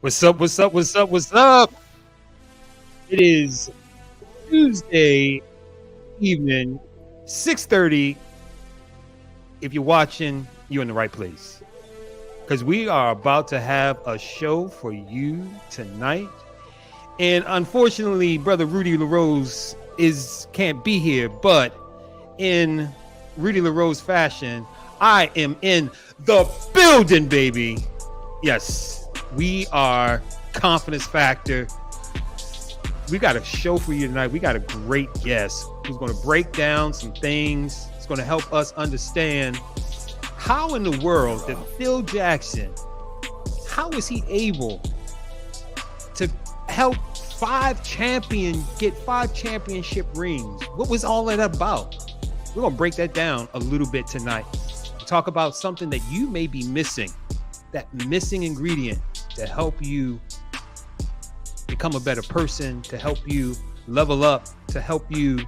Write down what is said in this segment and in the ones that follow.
What's up? What's up? What's up? What's up? It is Tuesday evening, 6:30. If you're watching, you're in the right place. Because we are about to have a show for you tonight. And unfortunately, Brother Rudy LaRose can't be here, but in Rudy LaRose fashion, I am in the building, baby. Yes, we are Confidence Factor. We got a show for you tonight. We got a great guest who's going to break down some things. It's going to help us understand how in the world did Phil Jackson, how is he able to help get 5 championship rings? What was all that about? We're going to break that down a little bit tonight. Talk about something that you may be missing, that missing ingredient to help you become a better person, to help you level up, to help you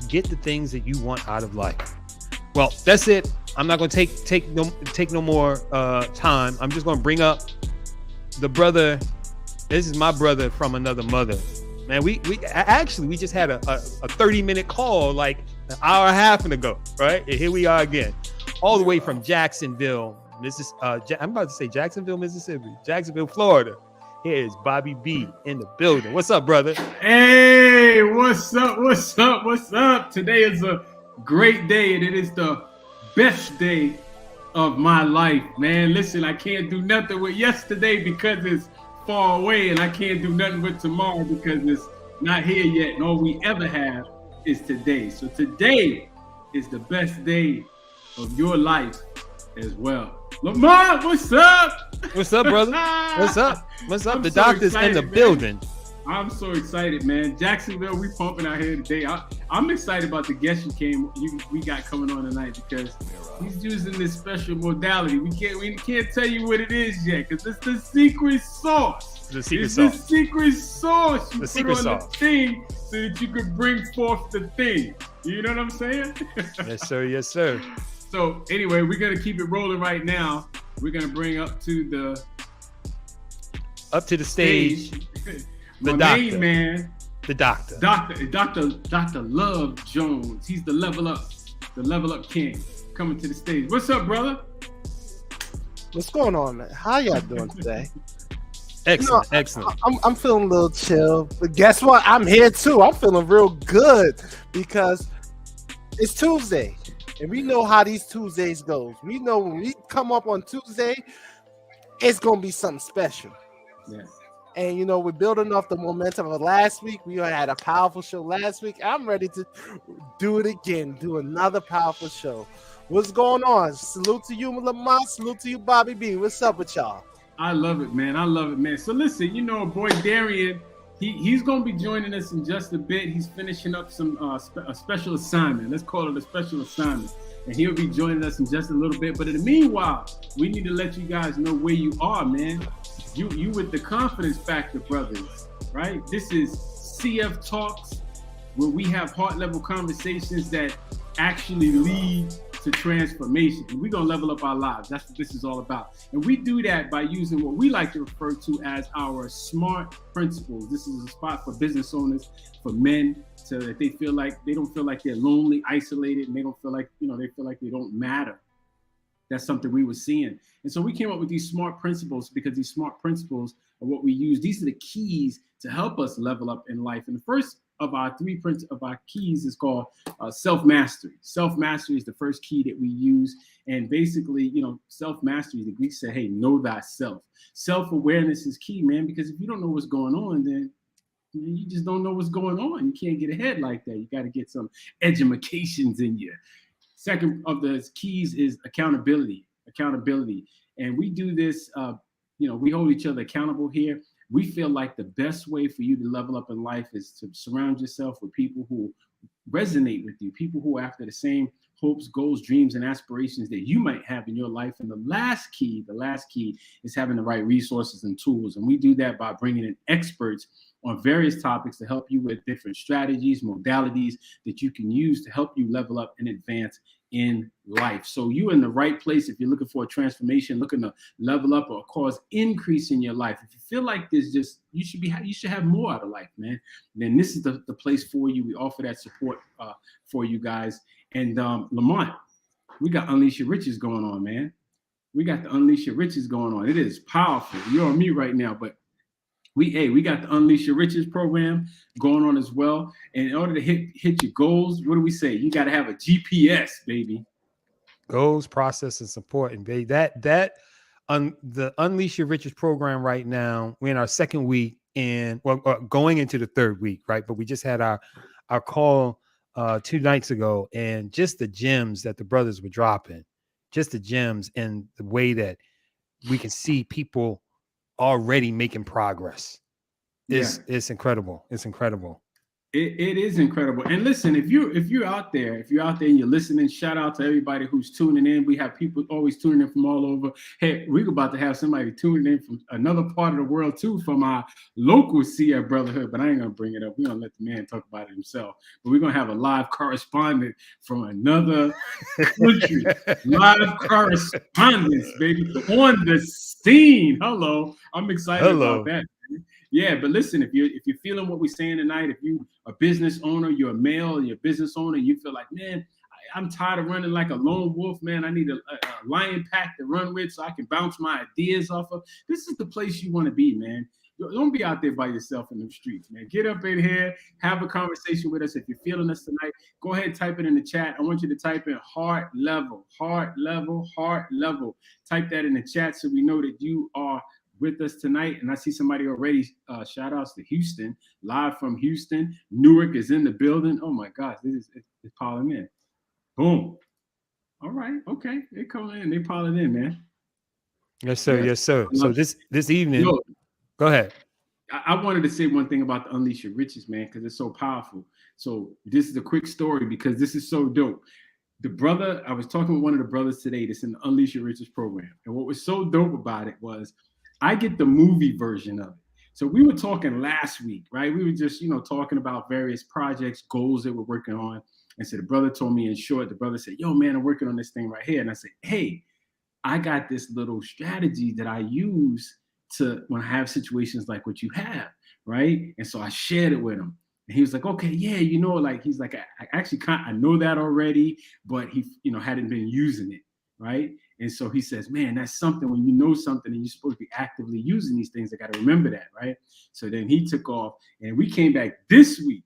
get the things that you want out of life. Well, that's it. I'm not going to take no more time. I'm just going to bring up the brother. This is my brother from another mother. Man, we just had a 30-minute call like an hour and a half ago, right? And here we are again, all the way from Jacksonville, I'm about to say Jacksonville, Mississippi, Jacksonville, Florida. Here's Bobby B in the building. What's up, brother? Hey, what's up? What's up? What's up? Today is a great day, and it is the best day of my life, man. Listen, I can't do nothing with yesterday because it's far away, and I can't do nothing with tomorrow because it's not here yet, and all we ever have is today. So today is the best day of your life as well. Lamar, what's up? What's up, brother? What's up? What's up? The doctor's in the building. I'm so excited, man. Jacksonville, we pumping out here today. I'm excited about the guest we got coming on tonight because he's using this special modality. We can't tell you what it is yet because it's the secret sauce. The secret sauce you put on the thing so that you could bring forth the thing. You know what I'm saying? Yes, sir. Yes, sir. So anyway, we're gonna keep it rolling right now. We're gonna bring up to the stage the main man, the doctor, Dr. Love Jones. He's the level up king, coming to the stage. What's up, brother? What's going on, man? How y'all doing today? Excellent, excellent. I'm feeling a little chill, but guess what? I'm here too. I'm feeling real good because it's Tuesday. And we know how these Tuesdays goes. We know when we come up on Tuesday, it's going to be something special. Yeah. And, we're building off the momentum of last week. We had a powerful show last week. I'm ready to do it again, do another powerful show. What's going on? Salute to you, Lamar. Salute to you, Bobby B. What's up with y'all? I love it, man. So listen, boy Darian, he's going to be joining us in just a bit. He's finishing up a special assignment. Let's call it a special assignment. And he'll be joining us in just a little bit. But in the meanwhile, we need to let you guys know where you are, man. You with the Confidence Factor brothers, right? This is CF Talks, where we have heart-level conversations that actually lead to transformation. And we're going to level up our lives. That's what this is all about. And we do that by using what we like to refer to as our SMART principles. This is a spot for business owners, for men, so that they don't feel like they're lonely, isolated, and they don't feel like, they feel like they don't matter. That's something we were seeing. And so we came up with these SMART principles because these SMART principles are what we use. These are the keys to help us level up in life. And the first of our keys is called self-mastery. Self-mastery is the first key that we use. And basically, self-mastery, the Greeks say, hey, know thyself. Self-awareness is key, man, because if you don't know what's going on, then you just don't know what's going on. You can't get ahead like that. You got to get some edumacations in you. Second of the keys is accountability. And we do this, we hold each other accountable here. We feel like the best way for you to level up in life is to surround yourself with people who resonate with you, people who are after the same hopes, goals, dreams, and aspirations that you might have in your life. And the last key is having the right resources and tools. And we do that by bringing in experts on various topics to help you with different strategies, modalities that you can use to help you level up and advance in life. So you're in the right place if you're looking for a transformation, looking to level up or cause increase in your life. If you feel like there's just you should have more out of life, man, then this is the place for you. We offer that support for you guys. And Lamont, we got Unleash Your Riches going on, man. We got the Unleash Your Riches going on. It is powerful. You're on mute right now, but we got the Unleash Your Riches program going on as well. And in order to hit your goals, what do we say? You got to have a GPS, baby. Goals, process, and support. And baby, the Unleash Your Riches program right now, we're in our second week and going into the third week, right? But we just had our call 2 nights ago, and just the gems that the brothers were dropping, just the gems and the way that we can see people already making progress. It's incredible. It's incredible. It is incredible. And listen, if you're out there and you're listening, shout out to everybody who's tuning in. We have people always tuning in from all over. Hey, we're about to have somebody tuning in from another part of the world too, from our local Sierra Brotherhood, but I ain't gonna bring it up. We're gonna let the man talk about it himself. But we're gonna have a live correspondent from another country. Live correspondence, baby, on the scene. Hello. I'm excited about that. Yeah, but listen, if you're feeling what we're saying tonight, if you a business owner, you're a male, you're a business owner, you feel like, man, I'm tired of running like a lone wolf, man. I need a lion pack to run with so I can bounce my ideas off of. This is the place you want to be, man. Don't be out there by yourself in the streets, man. Get up in here, have a conversation with us. If you're feeling us tonight, go ahead and type it in the chat. I want you to type in heart level. Type that in the chat so we know that you are with us tonight. And I see somebody already, shout outs to Houston, live from Houston. Newark is in the building. Oh my gosh, it's piling in. Boom. All right, okay, they calling in, they piling in, man. Yes sir. Yes sir. So this evening, go ahead. I wanted to say one thing about the Unleash Your Riches, man, because it's so powerful. So this is a quick story because this is so dope. The brother, I was talking with one of the brothers today that's in the Unleash Your Riches program, and what was so dope about it was I get the movie version of it. So we were talking last week, right? We were just, talking about various projects, goals that we're working on. And so the brother told me in short, the brother said, yo, man, I'm working on this thing right here. And I said, hey, I got this little strategy that I use to when I have situations like what you have, right? And so I shared it with him. And he was like, okay, yeah, he's like, I actually I know that already, but he, hadn't been using it, right? And so he says, man, that's something when you know something and you're supposed to be actively using these things, I got to remember that, right? So then he took off and we came back this week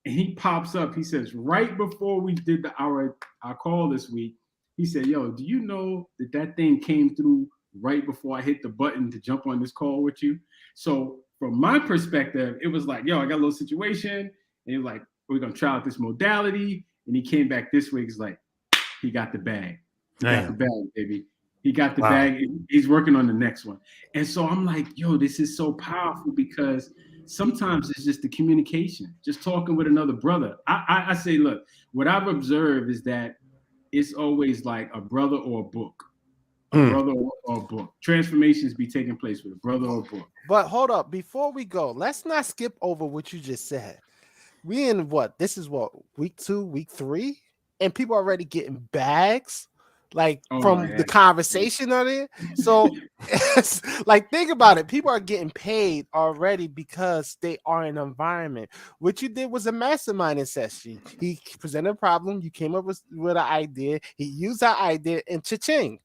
and he pops up. He says, right before we did our call this week, he said, yo, do you know that thing came through right before I hit the button to jump on this call with you? So from my perspective, it was like, yo, I got a little situation. And he was like, we're going to try out this modality. And he came back this week. He's like, he got the bag. He got the bag, baby. He got the bag. He's working on the next one. And so I'm like, yo, this is so powerful because sometimes it's just the communication, just talking with another brother. I say, look, what I've observed is that it's always like a brother or a book. A brother or a book. Transformations be taking place with a brother or a book. But hold up, before we go, let's not skip over what you just said. We in what? This is what, week 2, week 3? And people already getting bags? The conversation on it. So it's like, think about it. People are getting paid already because they are in an environment. What you did was a mastermind session. He presented a problem. You came up with an idea. He used that idea and cha-ching.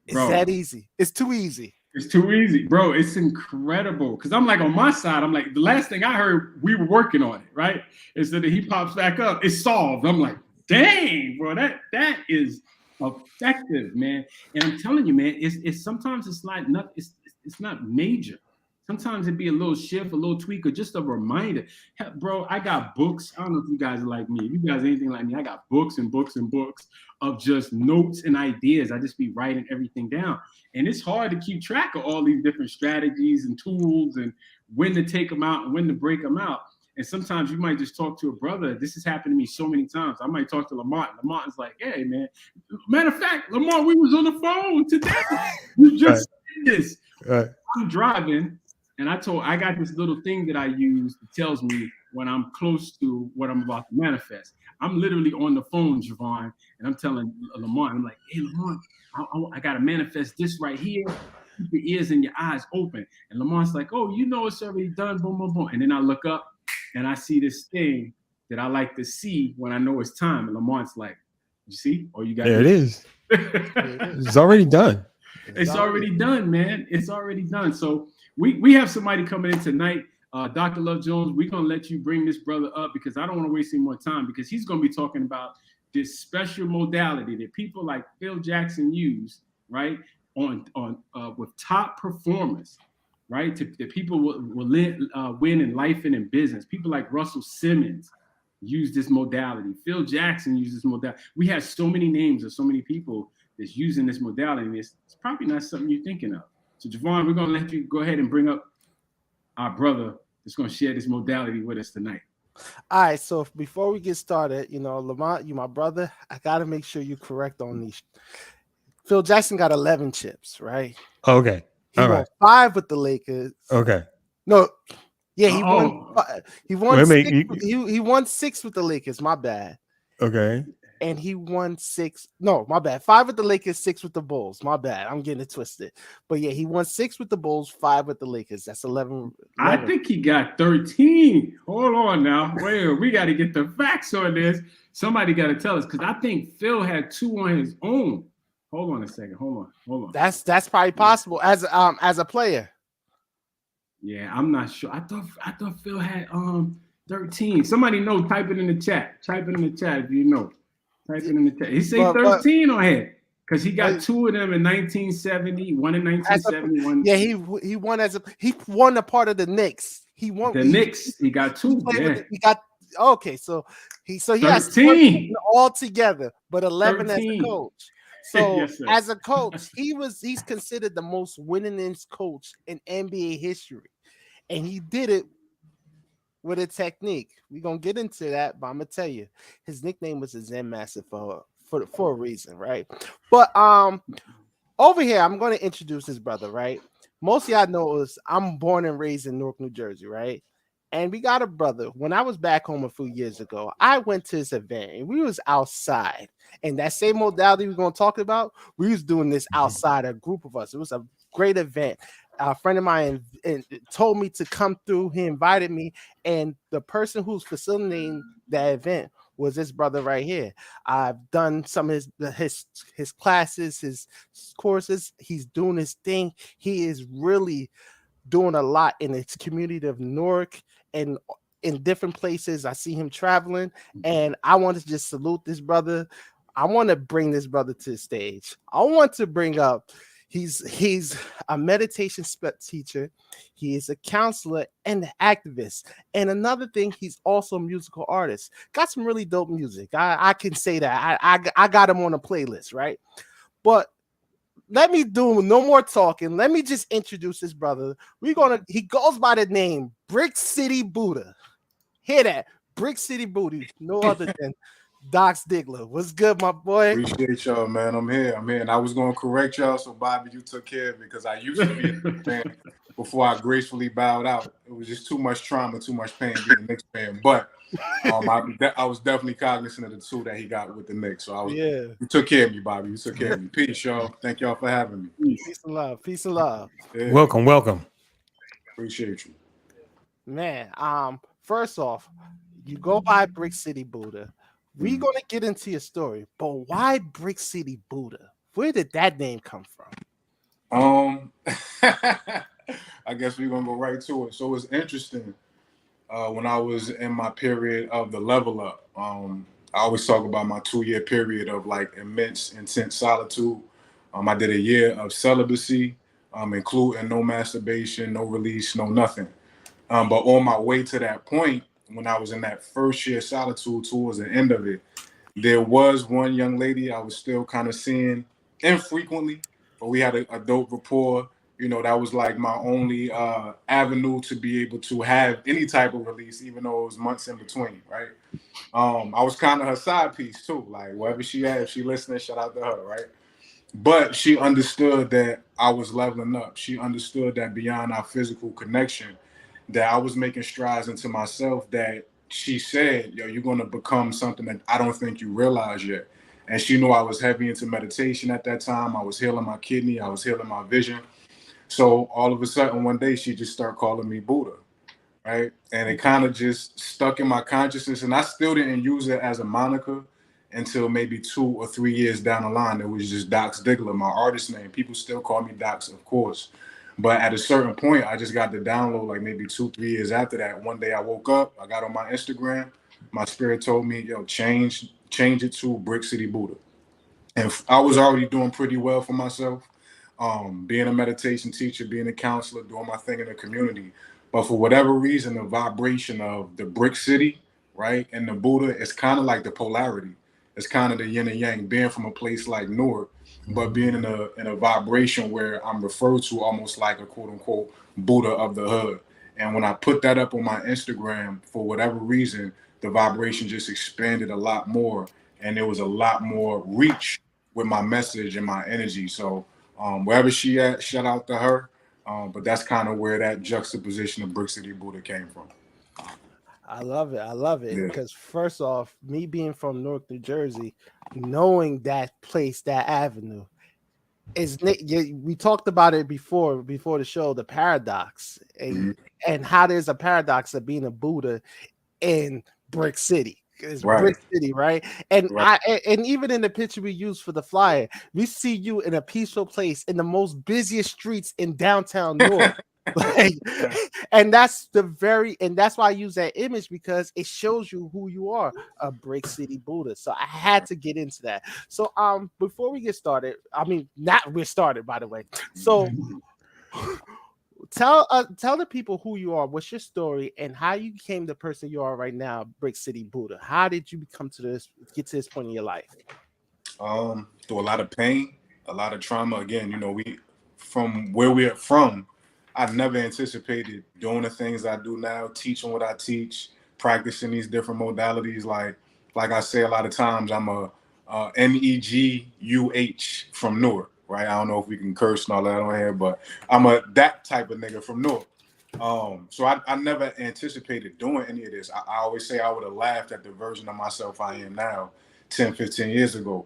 It's that easy. It's too easy. It's too easy, bro. It's incredible. Because I'm like, on my side, I'm like, the last thing I heard, we were working on it, right? Is that he pops back up. It's solved. I'm like, dang, bro, that is effective, man. And I'm telling you, man, it's sometimes it's not major. Sometimes it'd be a little shift, a little tweak, or just a reminder. Hell, bro, I got books. I don't know if you guys are like me. If you guys are anything like me, I got books and books and books of just notes and ideas. I just be writing everything down. And it's hard to keep track of all these different strategies and tools and when to take them out and when to break them out. And sometimes you might just talk to a brother. This has happened to me so many times. I might talk to Lamont. Lamont's like, hey, man. Matter of fact, Lamont, we was on the phone today. You just did this. I'm driving. And I got this little thing that I use that tells me when I'm close to what I'm about to manifest. I'm literally on the phone, Javon, and I'm telling Lamont, I'm like, hey, Lamont, I got to manifest this right here. Keep your ears and your eyes open. And Lamont's like, oh, you know it's already done, boom, boom, boom. And then I look up and I see this thing that I like to see when I know it's time. And Lamont's like, you see? Oh, you got There it is. It's already done. It's already done, man. It's already done. So we have somebody coming in tonight. Dr. Love Jones, we're going to let you bring this brother up because I don't want to waste any more time because he's going to be talking about this special modality that people like Phil Jackson use, right, on with top performers, right, that people will win in life and in business. People like Russell Simmons use this modality. Phil Jackson uses this modality. We have so many names of so many people that's using this modality, and it's probably not something you're thinking of. So, Javon, we're going to let you go ahead and bring up our brother that's going to share this modality with us tonight. All right, so before we get started, Lamont, you my brother, I got to make sure you're correct on these. Phil Jackson got 11 chips, right? Okay. He won 5 with the Lakers. Okay. No, yeah, he won. He won. He won 6 with the Lakers. My bad. Okay. And he won 6. No, my bad. 5 with the Lakers, 6 with the Bulls. My bad. I'm getting it twisted. But yeah, he won 6 with the Bulls, 5 with the Lakers. That's 11. I think he got 13. Hold on now. Wait, we got to get the facts on this. Somebody got to tell us because I think Phil had 2 on his own. Hold on a second. Hold on. That's probably possible as a player. Yeah, I'm not sure. I thought Phil had 13. Somebody know. Type it in the chat. Type it in the chat if you know. Type it in the chat. He say 13 on here because he got 2 of them in 1970, one in 1971. Yeah, he won he won a part of the Knicks. He won the Knicks. He got 2. He got okay. So he has 13 all together, but 11 13. as a coach. So yes, as a coach, he's considered the most winningest coach in NBA history, and he did it with a technique. We're gonna get into that, but I'm gonna tell you, his nickname was a Zen Master for a reason, right? But over here, I'm gonna introduce his brother, right? Most of y'all know I'm born and raised in Newark, New Jersey, right? And we got a brother. When I was back home a few years ago, I went to this event and we was outside. And that same modality we're gonna talk about, we was doing this outside, a group of us. It was a great event. A friend of mine told me to come through. He invited me, and the person who's facilitating that event was this brother right here. I've done some of his classes, his courses. He's doing his thing. He is really doing a lot in the community of Newark and in different places. I see him traveling, and I want to just salute this brother. I want to bring this brother to the stage. I want to bring up. He's a meditation teacher. He is a counselor and an activist. And another thing, he's also a musical artist. Got some really dope music. I can say that. I got him on a playlist, right? But let me do no more talking. Let me just introduce this brother. He goes by the name Brick City Buddha. Hear that? Brick City Buddha. No other than Dox Diggla. What's good, my boy? Appreciate y'all, man. I'm here. And I was going to correct y'all, so Bobby, you took care of me because I used to be a Knicks fan before I gracefully bowed out. It was just too much trauma, too much pain being a Knicks fan. But I was definitely cognizant of the 2 that he got with the Knicks. So you took care of me, Bobby. You took care of me. Peace, y'all. Thank y'all for having me. Peace and love. Peace and love. Yeah. Welcome. Appreciate you. Man, first off, you go by Brick City Buddha. We're going to get into your story, but why Brick City Buddha? Where did that name come from? I guess we're going to go right to it. So it's interesting. When I was in my period of the level up, I always talk about my 2-year period of like immense, intense solitude. I did a year of celibacy, including no masturbation, no release, no nothing. But on my way to that point, when I was in that first year solitude towards the end of it, there was one young lady I was still kind of seeing infrequently, but we had a dope rapport. That was like my only avenue to be able to have any type of release, even though it was months in between, right? I was kind of her side piece too. Like wherever she at, if she listening, shout out to her, right? But she understood that I was leveling up. She understood that beyond our physical connection, that I was making strides into myself that she said, yo, you're going to become something that I don't think you realize yet. And she knew I was heavy into meditation at that time. I was healing my kidney. I was healing my vision. So all of a sudden, one day, she just started calling me Buddha, right? And it kind of just stuck in my consciousness. And I still didn't use it as a moniker until maybe 2 or 3 years down the line. It was just Dox Diggla, my artist name. People still call me Dox, of course. But at a certain point, I just got the download like maybe 2, 3 years after that. One day I woke up, I got on my Instagram. My spirit told me, yo, change it to Brick City Buddha. And I was already doing pretty well for myself, being a meditation teacher, being a counselor, doing my thing in the community. But for whatever reason, the vibration of the Brick City, right, and the Buddha is kind of like the polarity. It's kind of the yin and yang, being from a place like Newark, but being in a vibration where I'm referred to almost like a quote unquote Buddha of the hood. And when I put that up on my Instagram, for whatever reason, the vibration just expanded a lot more, and there was a lot more reach with my message and my energy. So wherever she at, shout out to her. But that's kind of where that juxtaposition of Brick City Buddha came from. I love it. I love it. Yeah. Because first off, me being from North New Jersey, knowing that place, that avenue, we talked about it before the show, the paradox, and how there's a paradox of being a Buddha in Brick City. It's Right. Brick City, right? And Right. and even in the picture we used for the flyer, we see you in a peaceful place in the most busiest streets in downtown North. Like, and that's why I use that image, because it shows you who you are, a Brick City Buddha. So I had to get into that. So before we get started, I mean, not we're started, by the way. So tell the people who you are, what's your story, and how you became the person you are right now, Brick City Buddha. How did you get to this point in your life? Through a lot of pain, a lot of trauma. Again, you know, from where we're from, I never anticipated doing the things I do now, teaching what I teach, practicing these different modalities. Like I say a lot of times, I'm a NEGUH from Newark, right? I don't know if we can curse and all that on here, but I'm that type of nigga from Newark. So I never anticipated doing any of this. I always say I would have laughed at the version of myself I am now 10, 15 years ago.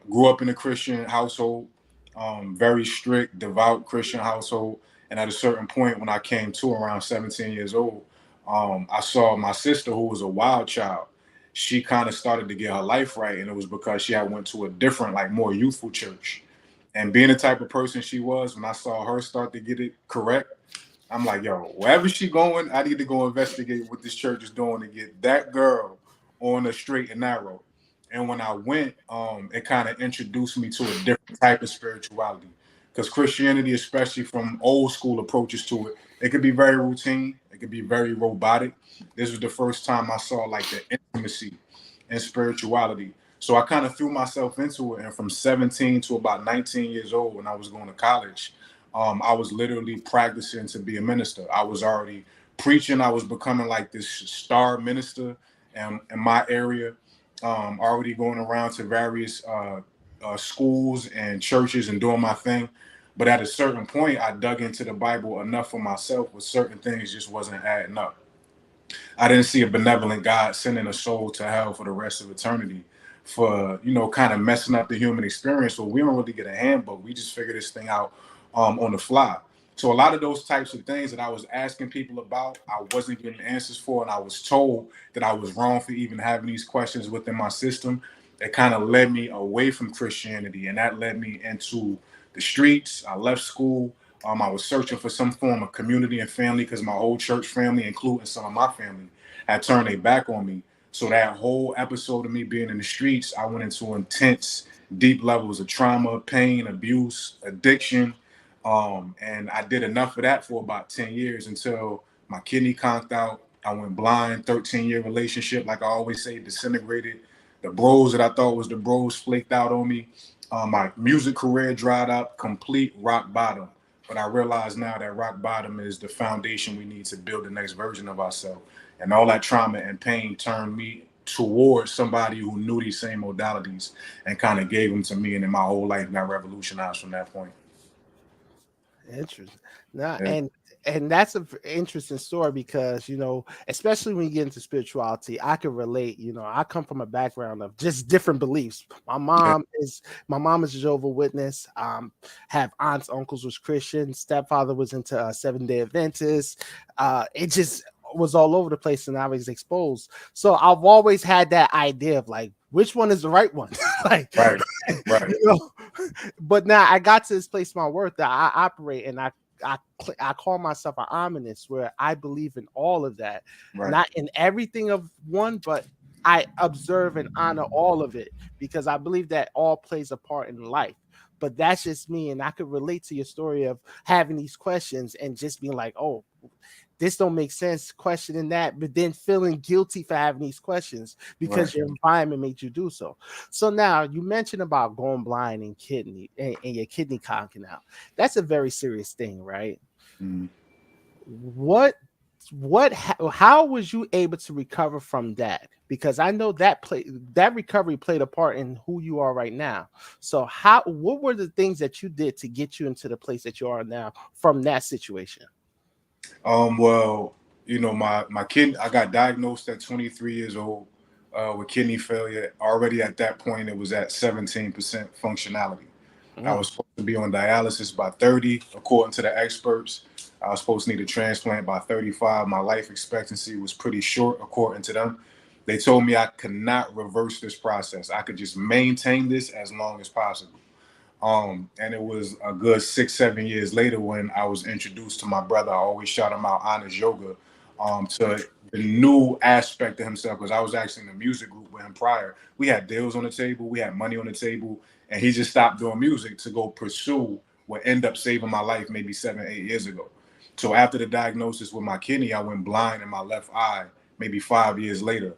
Grew up in a Christian household, very strict, devout Christian household. And at a certain point, when I came to around 17 years old, I saw my sister, who was a wild child. She kind of started to get her life right, and it was because she had went to a different, like, more youthful church. And being the type of person she was, when I saw her start to get it correct, I'm like, yo, wherever she going, I need to go investigate what this church is doing to get that girl on the straight and narrow. And when I went, it kind of introduced me to a different type of spirituality. Because Christianity, especially from old school approaches to it, it could be very routine. It could be very robotic. This was the first time I saw like the intimacy and spirituality. So I kind of threw myself into it. And from 17 to about 19 years old, when I was going to college, I was literally practicing to be a minister. I was already preaching. I was becoming like this star minister in my area, already going around to various schools and churches and doing my thing. But at a certain point, I dug into the Bible enough for myself where certain things just wasn't adding up. I didn't see a benevolent God sending a soul to hell for the rest of eternity for, you know, kind of messing up the human experience. So we don't really get a handbook. We just figure this thing out on the fly. So a lot of those types of things that I was asking people about, I wasn't getting answers for, and I was told that I was wrong for even having these questions within my system. It kind of led me away from Christianity, and that led me into the streets. I left school. I was searching for some form of community and family because my whole church family, including some of my family, had turned their back on me. So that whole episode of me being in the streets, I went into intense, deep levels of trauma, pain, abuse, addiction. And I did enough of that for about 10 years until my kidney conked out. I went blind, 13-year relationship, like I always say, disintegrated. The bros that I thought was the bros flaked out on me. My music career dried up, complete rock bottom. But I realize now that rock bottom is the foundation we need to build the next version of ourselves. And all that trauma and pain turned me towards somebody who knew these same modalities and kind of gave them to me. And then my whole life got revolutionized from that point. Interesting. Now, Yeah. And that's an interesting story because, especially when you get into spirituality, I can relate. I come from a background of just different beliefs. My mom is a Jehovah's Witness. Have aunts, uncles was Christian. Stepfather was into Seventh-day Adventist. It just was all over the place, and I was exposed. So I've always had that idea of like, which one is the right one? Like, Right. Right. But now I got to this place in my work that I operate, and I call myself an ominous, where I believe in all of that, Right. not in everything of one, but I observe and honor all of it because I believe that all plays a part in life. But that's just me, and I could relate to your story of having these questions and just being like, "Oh, this don't make sense," questioning that, but then feeling guilty for having these questions because Right. your environment made you do so. So now you mentioned about going blind and and your kidney conking out. That's a very serious thing, right? Mhm. How was you able to recover from that? Because I know that recovery played a part in who you are right now. So what were the things that you did to get you into the place that you are now from that situation? Well, my kid, I got diagnosed at 23 years old with kidney failure. Already at that point, it was at 17% functionality. I Mm. was supposed to be on dialysis by 30, according to the experts. I was supposed to need a transplant by 35. My life expectancy was pretty short, according to them. They told me I could not reverse this process. I could just maintain this as long as possible. And it was a good 6, 7 years later when I was introduced to my brother. I always shout him out, Honest Yoga, to the new aspect of himself, because I was actually in a music group with him prior. We had deals on the table, we had money on the table, and he just stopped doing music to go pursue what ended up saving my life maybe 7, 8 years ago. So after the diagnosis with my kidney, I went blind in my left eye maybe 5 years later.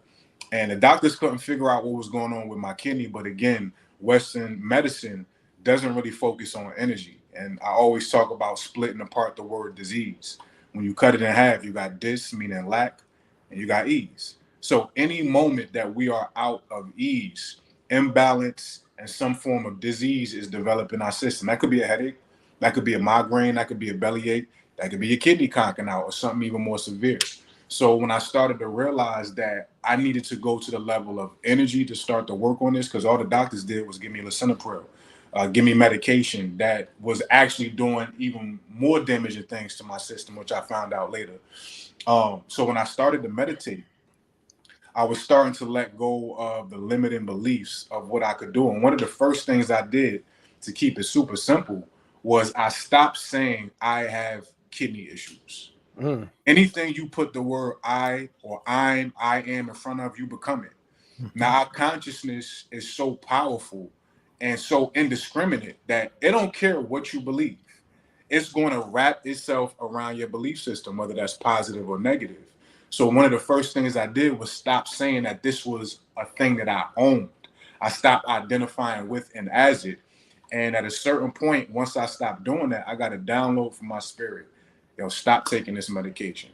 And the doctors couldn't figure out what was going on with my kidney. But again, Western medicine doesn't really focus on energy. And I always talk about splitting apart the word disease. When you cut it in half, you got dis, meaning lack, and you got ease. So any moment that we are out of ease, imbalance, and some form of disease is developing our system. That could be a headache, that could be a migraine, that could be a bellyache, that could be a kidney conking out, or something even more severe. So when I started to realize that I needed to go to the level of energy to start to work on this, because all the doctors did was give me lisinopril, give me medication that was actually doing even more damaging things to my system, which I found out later. So when I started to meditate, I was starting to let go of the limiting beliefs of what I could do. And one of the first things I did to keep it super simple was I stopped saying I have kidney issues. Mm. Anything you put the word I or I am in front of, you become it. Now, our consciousness is so powerful and so indiscriminate that it don't care what you believe. It's going to wrap itself around your belief system, whether that's positive or negative. So one of the first things I did was stop saying that this was a thing that I owned. I stopped identifying with and as it. And at a certain point, once I stopped doing that, I got a download from my spirit. Stop taking this medication,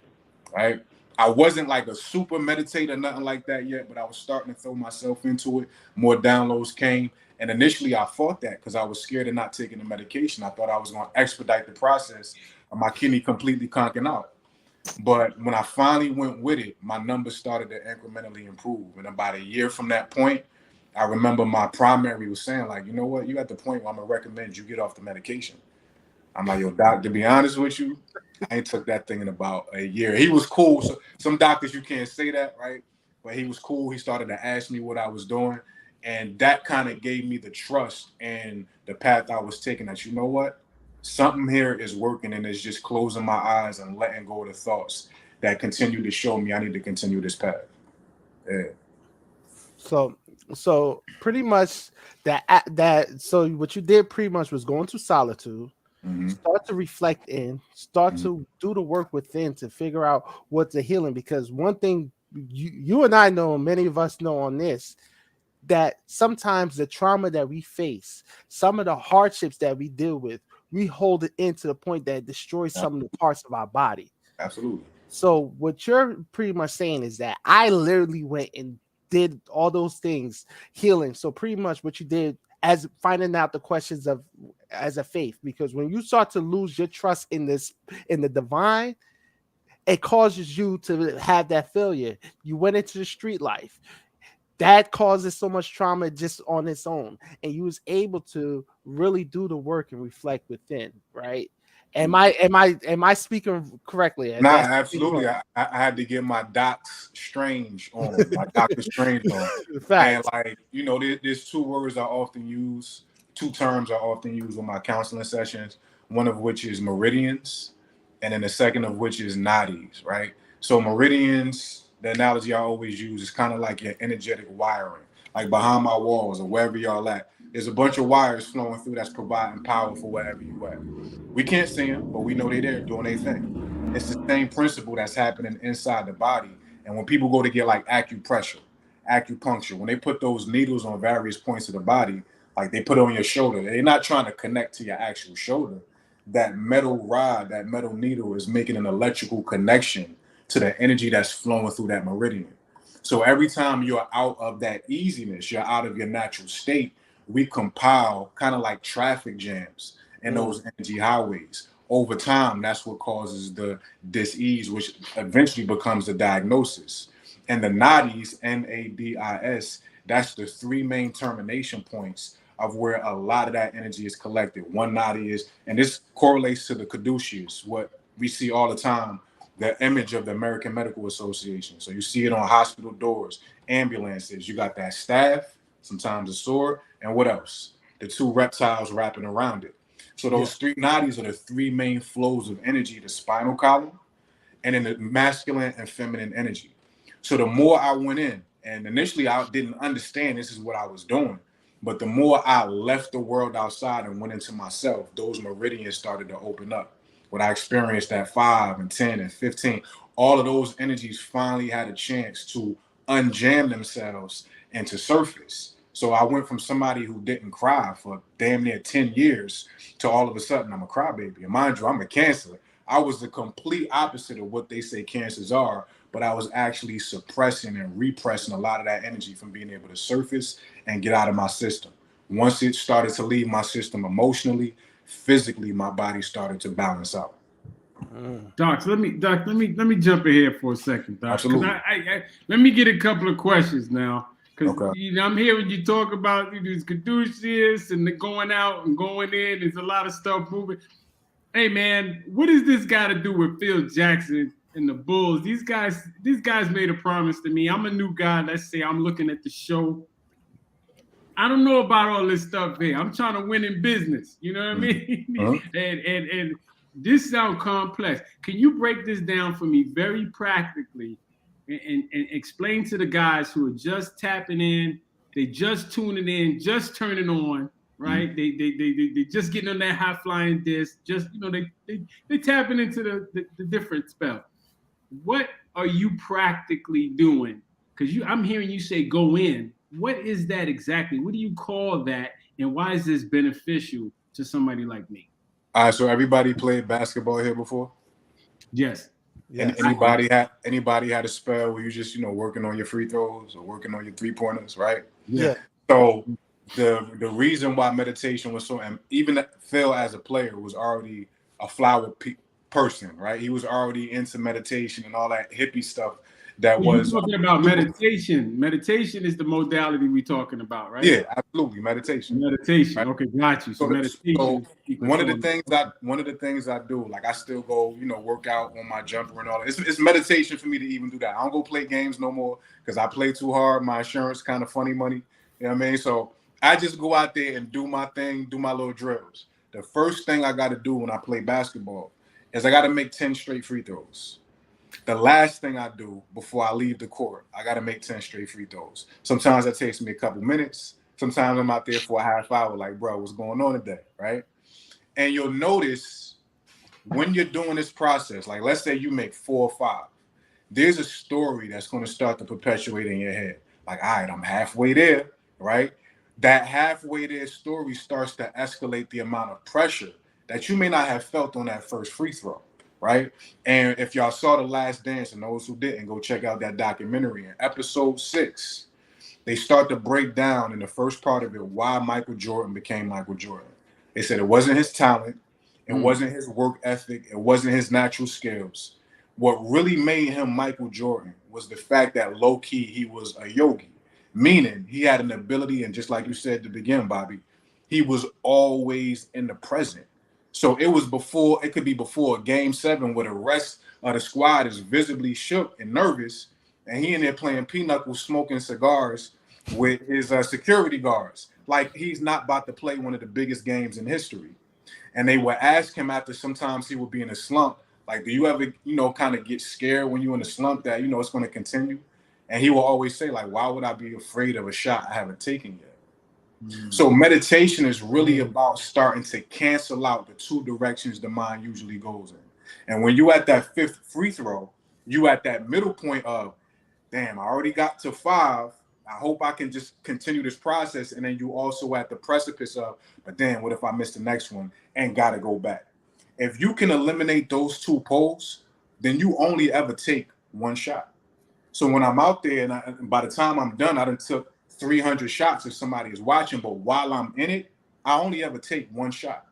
right? I wasn't like a super meditator, nothing like that yet, but I was starting to throw myself into it. More downloads came. And initially I fought that because I was scared of not taking the medication. I thought I was going to expedite the process of my kidney completely conking out. But when I finally went with it, my numbers started to incrementally improve. And about a year from that point, I remember my primary was saying, like, you know what, you at the point where I'm going to recommend you get off the medication. I'm like, yo, doc, to be honest with you, I ain't took that thing in about a year. He was cool. So some doctors, you can't say that, right? But he was cool. He started to ask me what I was doing. And that kind of gave me the trust and the path I was taking that, you know what? Something here is working, and it's just closing my eyes and letting go of the thoughts that continue to show me I need to continue this path. Yeah. So pretty much so what you did pretty much was go into solitude, Mm-hmm. start to reflect start Mm-hmm. to do the work within to figure out what's the healing. Because one thing you and I know, and many of us know on this, that sometimes the trauma that we face, some of the hardships that we deal with, we hold it in to the point that it destroys some of the parts of our body. Absolutely. So what you're pretty much saying is that I literally went and did all those things, healing. So pretty much what you did as finding out the questions of as a faith, because when you start to lose your trust in the divine, it causes you to have that failure. You went into the street life. That causes so much trauma just on its own. And you was able to really do the work and reflect within, right? Am I speaking correctly? Nah, That's absolutely. I had to get my Dox Strange on, my Doctor Strange on. And fact. like, there's two words I often use, two terms I often use in my counseling sessions, one of which is meridians, and then the second of which is nadis, right? So meridians, the analogy I always use is kind of like your energetic wiring, like behind my walls or wherever y'all at. There's a bunch of wires flowing through that's providing power for wherever you at. We can't see them, but we know they're there doing their thing. It's the same principle that's happening inside the body. And when people go to get like acupuncture, when they put those needles on various points of the body, like they put it on your shoulder, they're not trying to connect to your actual shoulder. That metal rod, that metal needle is making an electrical connection to the energy that's flowing through that meridian. So every time you're out of that easiness, you're out of your natural state, we compile kind of like traffic jams in those energy highways. Over time, that's what causes the dis-ease, which eventually becomes the diagnosis. And the nadis, NADIS, that's the three main termination points of where a lot of that energy is collected. One nadi is, and this correlates to the caduceus, what we see all the time, the image of the American Medical Association. So you see it on hospital doors, ambulances. You got that staff, sometimes a sword, and what else? The two reptiles wrapping around it. So those three nadis are the three main flows of energy, the spinal column, and then the masculine and feminine energy. So the more I went in, and initially I didn't understand this is what I was doing, but the more I left the world outside and went into myself, those meridians started to open up. When I experienced that 5 and 10 and 15, all of those energies finally had a chance to unjam themselves and to surface. So I went from somebody who didn't cry for damn near 10 years to all of a sudden I'm a crybaby. And mind you, I'm a Cancer. I was the complete opposite of what they say Cancers are, but I was actually suppressing and repressing a lot of that energy from being able to surface and get out of my system. Once it started to leave my system emotionally, physically, my body started to balance out. Doc, let me jump in here for a second, Doc. Absolutely. Let me get a couple of questions now. Because Okay. I'm hearing you talk about these caduceus and the going out and going in. There's a lot of stuff moving. Hey man, what does this got to do with Phil Jackson and the Bulls? These guys made a promise to me. I'm a new guy. Let's say I'm looking at the show. I don't know about all this stuff here. I'm trying to win in business. You know what I mean? And this sounds complex. Can you break this down for me very practically and explain to the guys who are just tapping in, they just tuning in, just turning on, right? They just getting on that high flying disc, just they tapping into the different spell. What are you practically doing? Because I'm hearing you say go in. What is that exactly? What do you call that? And why is this beneficial to somebody like me? All right, so everybody played basketball here before? Yes. Yes. Anybody had a spell where you just, working on your free throws or working on your 3-pointers, right? Yeah. So the reason why meditation was so, and even Phil as a player was already a flower person, right? He was already into meditation and all that hippie stuff. That was talking about meditation. Meditation is the modality we're talking about, right? Yeah, absolutely. Meditation. Right? Okay, got you. So meditation. One of the things I do, like I still go, work out on my jumper and all that. It's meditation for me to even do that. I don't go play games no more because I play too hard. My insurance kind of funny money. You know what I mean? So I just go out there and do my thing, do my little drills. The first thing I got to do when I play basketball is I got to make 10 straight free throws. The last thing I do before I leave the court, I got to make 10 straight free throws. Sometimes that takes me a couple minutes. Sometimes I'm out there for a half hour, like, bro, what's going on today, right? And you'll notice when you're doing this process, like let's say you make 4 or 5, there's a story that's going to start to perpetuate in your head. Like, all right, I'm halfway there, right? That halfway there story starts to escalate the amount of pressure that you may not have felt on that first free throw. Right. And if y'all saw The Last Dance, and those who didn't, go check out that documentary. In episode 6, they start to break down in the first part of it why Michael Jordan became Michael Jordan. They said it wasn't his talent, it wasn't his work ethic, it wasn't his natural skills. What really made him Michael Jordan was the fact that low key he was a yogi, meaning he had an ability, and just like you said to begin, Bobby, he was always in the present. So it was before, it could be before game 7 where the rest of the squad is visibly shook and nervous, and he in there playing pinochle, smoking cigars with his security guards. Like he's not about to play one of the biggest games in history. And they would ask him after, sometimes he would be in a slump, like, do you ever, kind of get scared when you're in a slump that, it's going to continue? And he will always say, like, why would I be afraid of a shot I haven't taken yet? So meditation is really about starting to cancel out the two directions the mind usually goes in. And when you at that 5th free throw, you at that middle point of, damn, I already got to 5. I hope I can just continue this process. And then you also at the precipice of, but then what if I miss the next one and got to go back? If you can eliminate those 2 poles, then you only ever take 1 shot. So when I'm out there and by the time I'm done, I done took 300 shots if somebody is watching, but while I'm in it, I only ever take 1 shot.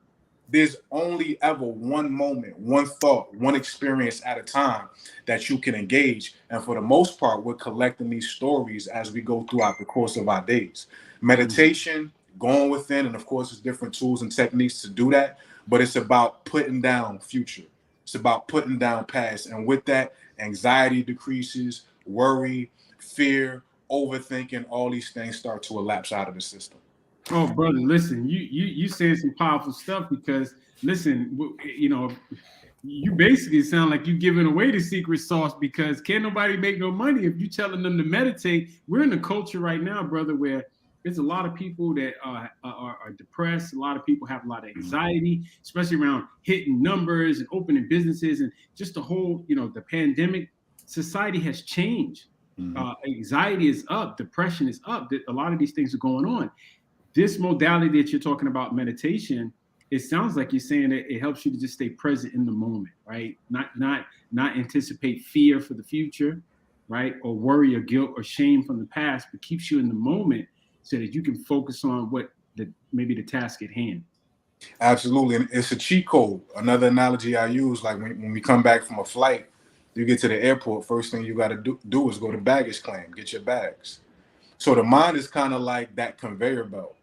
There's only ever 1 moment, 1 thought, 1 experience at a time that you can engage. And for the most part, we're collecting these stories as we go throughout the course of our days. Meditation, going within, and of course, there's different tools and techniques to do that, but it's about putting down future. It's about putting down past. And with that, anxiety decreases, worry, fear, overthinking, all these things start to elapse out of the system. Oh, brother, listen, you saying some powerful stuff because, listen, you basically sound like you giving away the secret sauce because can't nobody make no money if you telling them to meditate. We're in a culture right now, brother, where there's a lot of people that are depressed. A lot of people have a lot of anxiety, especially around hitting numbers and opening businesses and just the whole, the pandemic. Society has changed. Anxiety is up. Depression is up. A lot of these things are going on. This modality that you're talking about, meditation, it sounds like you're saying that it helps you to just stay present in the moment, right? Not anticipate fear for the future, right? Or worry or guilt or shame from the past, but keeps you in the moment so that you can focus on maybe the task at hand. Absolutely. And it's a cheat code. Another analogy I use, like when we come back from a flight, you get to the airport, first thing you got to do is go to baggage claim, get your bags. So the mind is kind of like that conveyor belt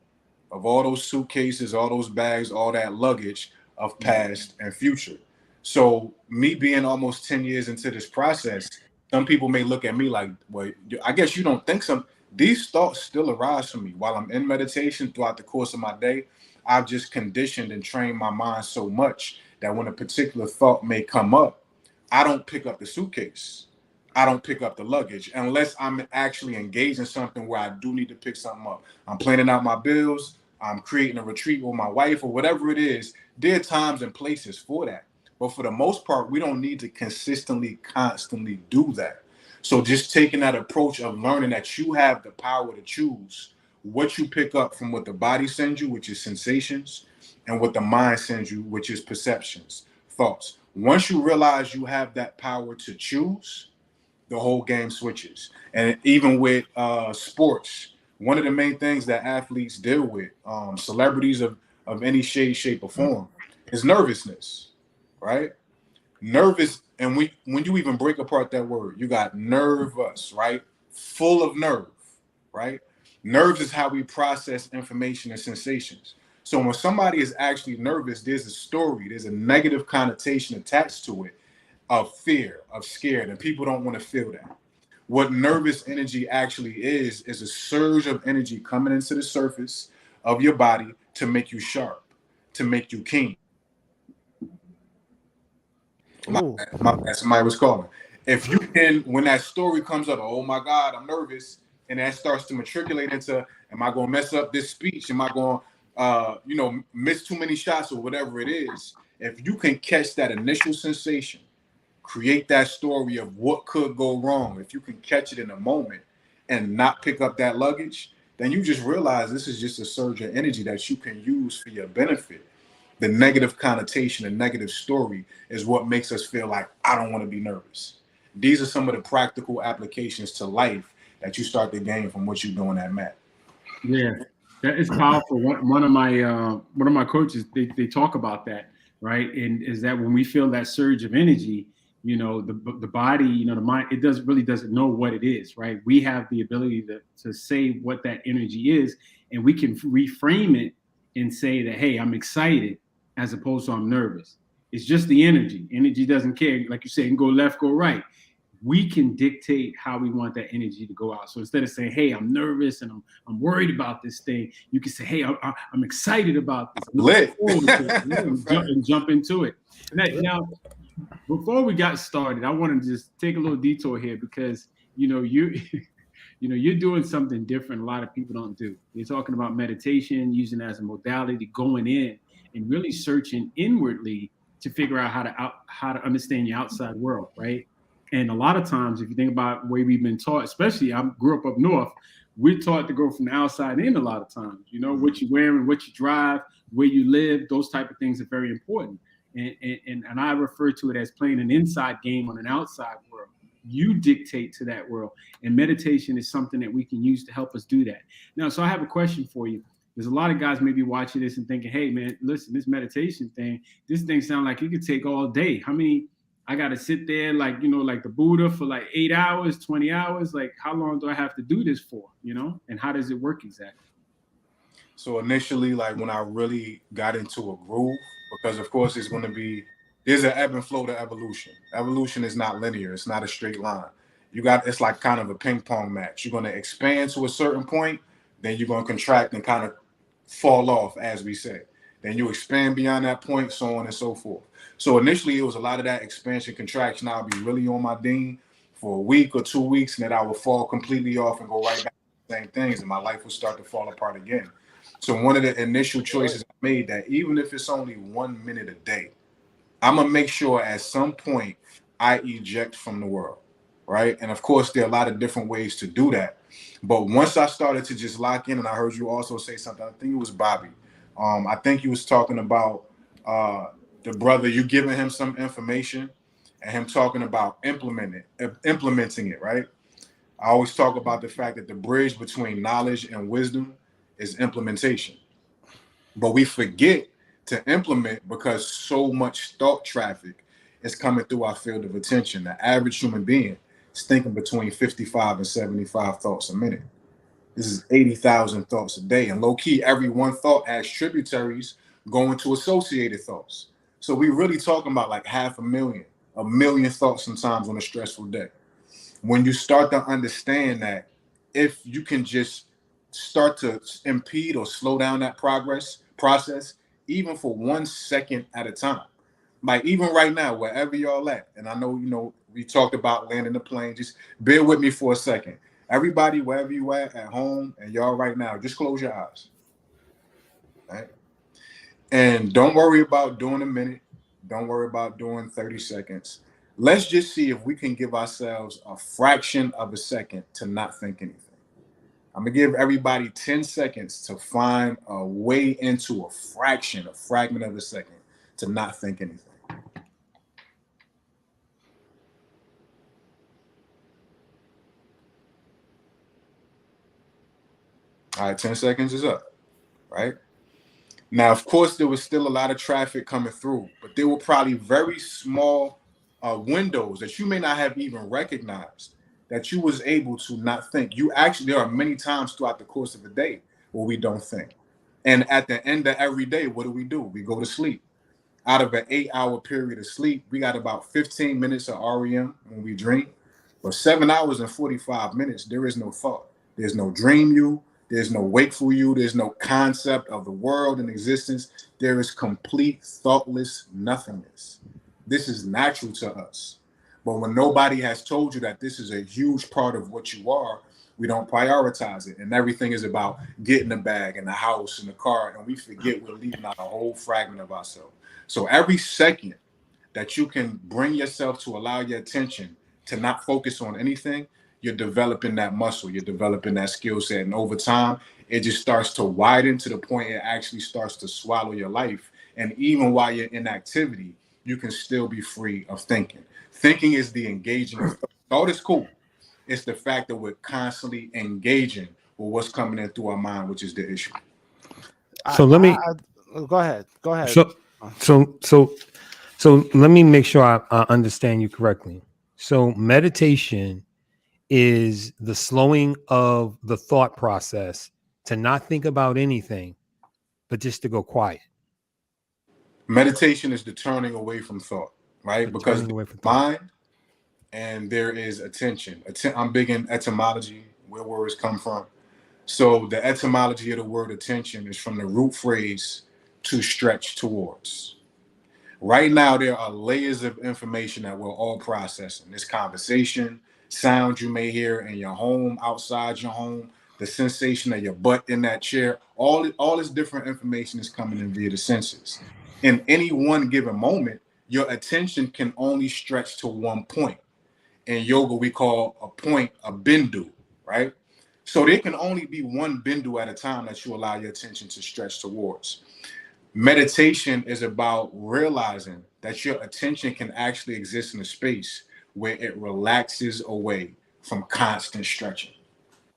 of all those suitcases, all those bags, all that luggage of past and future. So me being almost 10 years into this process, some people may look at me like, well, I guess you don't think some. These thoughts still arise for me while I'm in meditation throughout the course of my day. I've just conditioned and trained my mind so much that when a particular thought may come up, I don't pick up the suitcase. I don't pick up the luggage unless I'm actually engaged in something where I do need to pick something up. I'm planning out my bills. I'm creating a retreat with my wife or whatever it is. There are times and places for that. But for the most part, we don't need to consistently, constantly do that. So just taking that approach of learning that you have the power to choose what you pick up from what the body sends you, which is sensations, and what the mind sends you, which is perceptions, thoughts. Once you realize you have that power to choose, the whole game switches. And even with sports, one of the main things that athletes deal with, celebrities of any shade, shape, or form, is nervousness, right? Nervous, and when you even break apart that word, you got nervous, right? Full of nerve, right? Nerves is how we process information and sensations. So when somebody is actually nervous, there's a story, there's a negative connotation attached to it of fear, of scared, and people don't want to feel that. What nervous energy actually is a surge of energy coming into the surface of your body to make you sharp, to make you keen. Somebody was calling. If you can, when that story comes up, oh my God, I'm nervous, and that starts to matriculate into, am I going to mess up this speech? Am I going to, miss too many shots or whatever it is? If you can catch that initial sensation, create that story of what could go wrong, if you can catch it in a moment and not pick up that luggage, then you just realize this is just a surge of energy that you can use for your benefit. The negative connotation, the negative story is what makes us feel like, I don't want to be nervous. These are some of the practical applications to life that you start to gain from what you're doing at mat. Yeah, that is powerful. One of my coaches, they talk about that, right? And is that when we feel that surge of energy, the body, the mind, it doesn't know what it is, right? We have the ability to say what that energy is, and we can reframe it and say that, hey, I'm excited, as opposed to I'm nervous. It's just the energy. Energy doesn't care. Like you said, it can go left, go right. We can dictate how we want that energy to go out. So instead of saying, hey, I'm nervous and I'm worried about this thing, you can say, hey, I'm excited about this. Lit. And jump into it. Now, before we got started, I want to just take a little detour here because, you're doing something different a lot of people don't do. You're talking about meditation, using it as a modality, going in and really searching inwardly to figure out how to understand your outside world, right? And a lot of times, if you think about the way we've been taught, especially I grew up north, we're taught to go from the outside in a lot of times. What you're wearing, what you drive, where you live, those type of things are very important. And I refer to it as playing an inside game on an outside world. You dictate to that world. And meditation is something that we can use to help us do that. Now, so I have a question for you. There's a lot of guys maybe watching this and thinking, hey, man, listen, this meditation thing, this thing sounds like it could take all day. How many? I got to sit there like the Buddha for like 8 hours, 20 hours. Like, how long do I have to do this for, and how does it work exactly? So initially, like when I really got into a groove, because of course there's an ebb and flow to evolution. Evolution is not linear. It's not a straight line. It's like kind of a ping pong match. You're going to expand to a certain point, then you're going to contract and kind of fall off, as we say. Then you expand beyond that point, so on and so forth. So initially, it was a lot of that expansion, contraction. I'll be really on my dean for a week or 2 weeks, and then I would fall completely off and go right back to the same things, and my life would start to fall apart again. So one of the initial choices I made, that even if it's only 1 minute a day, I'm going to make sure at some point I eject from the world, right? And of course, there are a lot of different ways to do that. But once I started to just lock in, and I heard you also say something, I think it was Bobby. I think you was talking about the brother, you giving him some information and him talking about implementing it, right? I always talk about the fact that the bridge between knowledge and wisdom is implementation. But we forget to implement because so much thought traffic is coming through our field of attention. The average human being is thinking between 55 and 75 thoughts a minute. This is 80,000 thoughts a day. And low key, every one thought has tributaries going to associated thoughts. So we really talking about like 500,000, 1 million thoughts sometimes on a stressful day. When you start to understand that if you can just start to impede or slow down that process, even for 1 second at a time, like even right now, wherever y'all at, and I know, we talked about landing the plane, just bear with me for a second. Everybody, wherever you at home, and y'all right now, just close your eyes, right? And don't worry about doing a minute. Don't worry about doing 30 seconds. Let's just see if we can give ourselves a fraction of a second to not think anything. I'm going to give everybody 10 seconds to find a way into a fragment of a second to not think anything. All right, 10 seconds is up, right? Now, of course, there was still a lot of traffic coming through, but there were probably very small windows that you may not have even recognized that you was able to not think. There are many times throughout the course of the day where we don't think. And at the end of every day, what do? We go to sleep. Out of an 8-hour period of sleep, we got about 15 minutes of REM when we dream. But 7 hours and 45 minutes, there is no thought. There's no dream you. There's no wakeful you. There's no concept of the world in existence. There is complete thoughtless nothingness. This is natural to us. But when nobody has told you that this is a huge part of what you are, we don't prioritize it. And everything is about getting the bag and the house and the car. And we forget we're leaving out a whole fragment of ourselves. So every second that you can bring yourself to allow your attention to not focus on anything, you're developing that muscle, you're developing that skill set. And over time, it just starts to widen to the point it actually starts to swallow your life. And even while you're in activity, you can still be free of thinking. Thinking is the engaging of thought. Thought is cool. It's the fact that we're constantly engaging with what's coming in through our mind, which is the issue. So let me. Go ahead. Go ahead. So so so so let me make sure I understand you correctly. So meditation is the slowing of the thought process to not think about anything, but just to go quiet. Meditation is the turning away from thought, right? The Because turning the away from thought. mind and there is attention. I'm big in etymology, where words come from. So the etymology of the word attention is from the root phrase to stretch towards. Right now, there are layers of information that we're all processing. This conversation, sounds you may hear in your home, outside your home, the sensation of your butt in that chair, all this different information is coming in via the senses. In any one given moment, your attention can only stretch to one point. In yoga, we call a point a bindu, right? So there can only be one bindu at a time that you allow your attention to stretch towards. Meditation is about realizing that your attention can actually exist in a space where it relaxes away from constant stretching,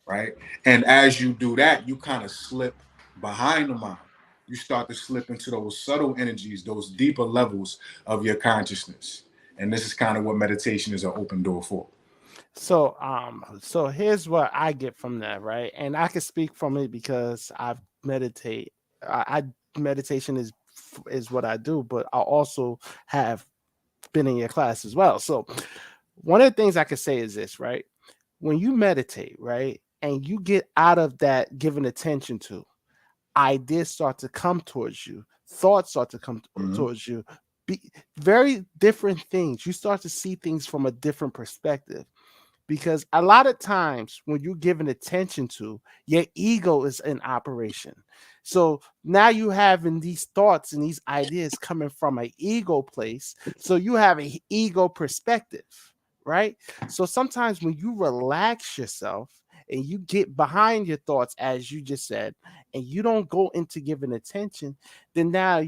right? And as you do that, you kind of slip behind the mind. You start to slip into those subtle energies, those deeper levels of your consciousness. And this is kind of what meditation is an open door for. So here's what I get from that, right? And I can speak from it because I've meditate. Meditation is what I do, but I also have been in your class as well. So one of the things I could say is this, right? When you meditate, right, and you get out of that giving attention to, ideas start to come towards you, thoughts start to come towards you, very different things. You start to see things from a different perspective. Because a lot of times when you're giving attention to, your ego is in operation. So now you having these thoughts and these ideas coming from an ego place. So you have an ego perspective, right? So sometimes when you relax yourself and you get behind your thoughts, as you just said, and you don't go into giving attention, then now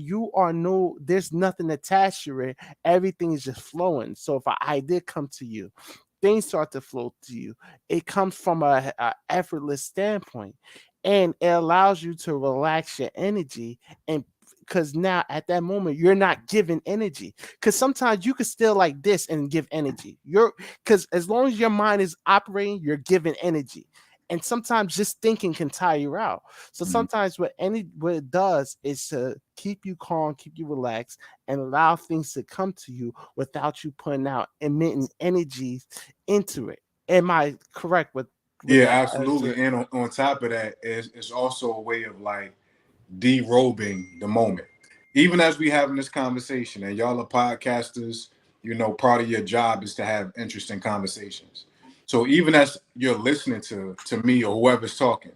there's nothing attached to it. Everything is just flowing. So if an idea come to you, things start to flow to you. It comes from a effortless standpoint, and it allows you to relax your energy. And because now at that moment you're not giving energy, because sometimes you could still like this and give energy. Because as long as your mind is operating, you're giving energy. And sometimes just thinking can tire you out. So sometimes what it does is to keep you calm, keep you relaxed, and allow things to come to you without you emitting energies into it. Am I correct with Yeah, that? absolutely. And on top of that, it's also a way of like derobing the moment. Even as we having this conversation, and y'all are podcasters, part of your job is to have interesting conversations. So even as you're listening to me or whoever's talking,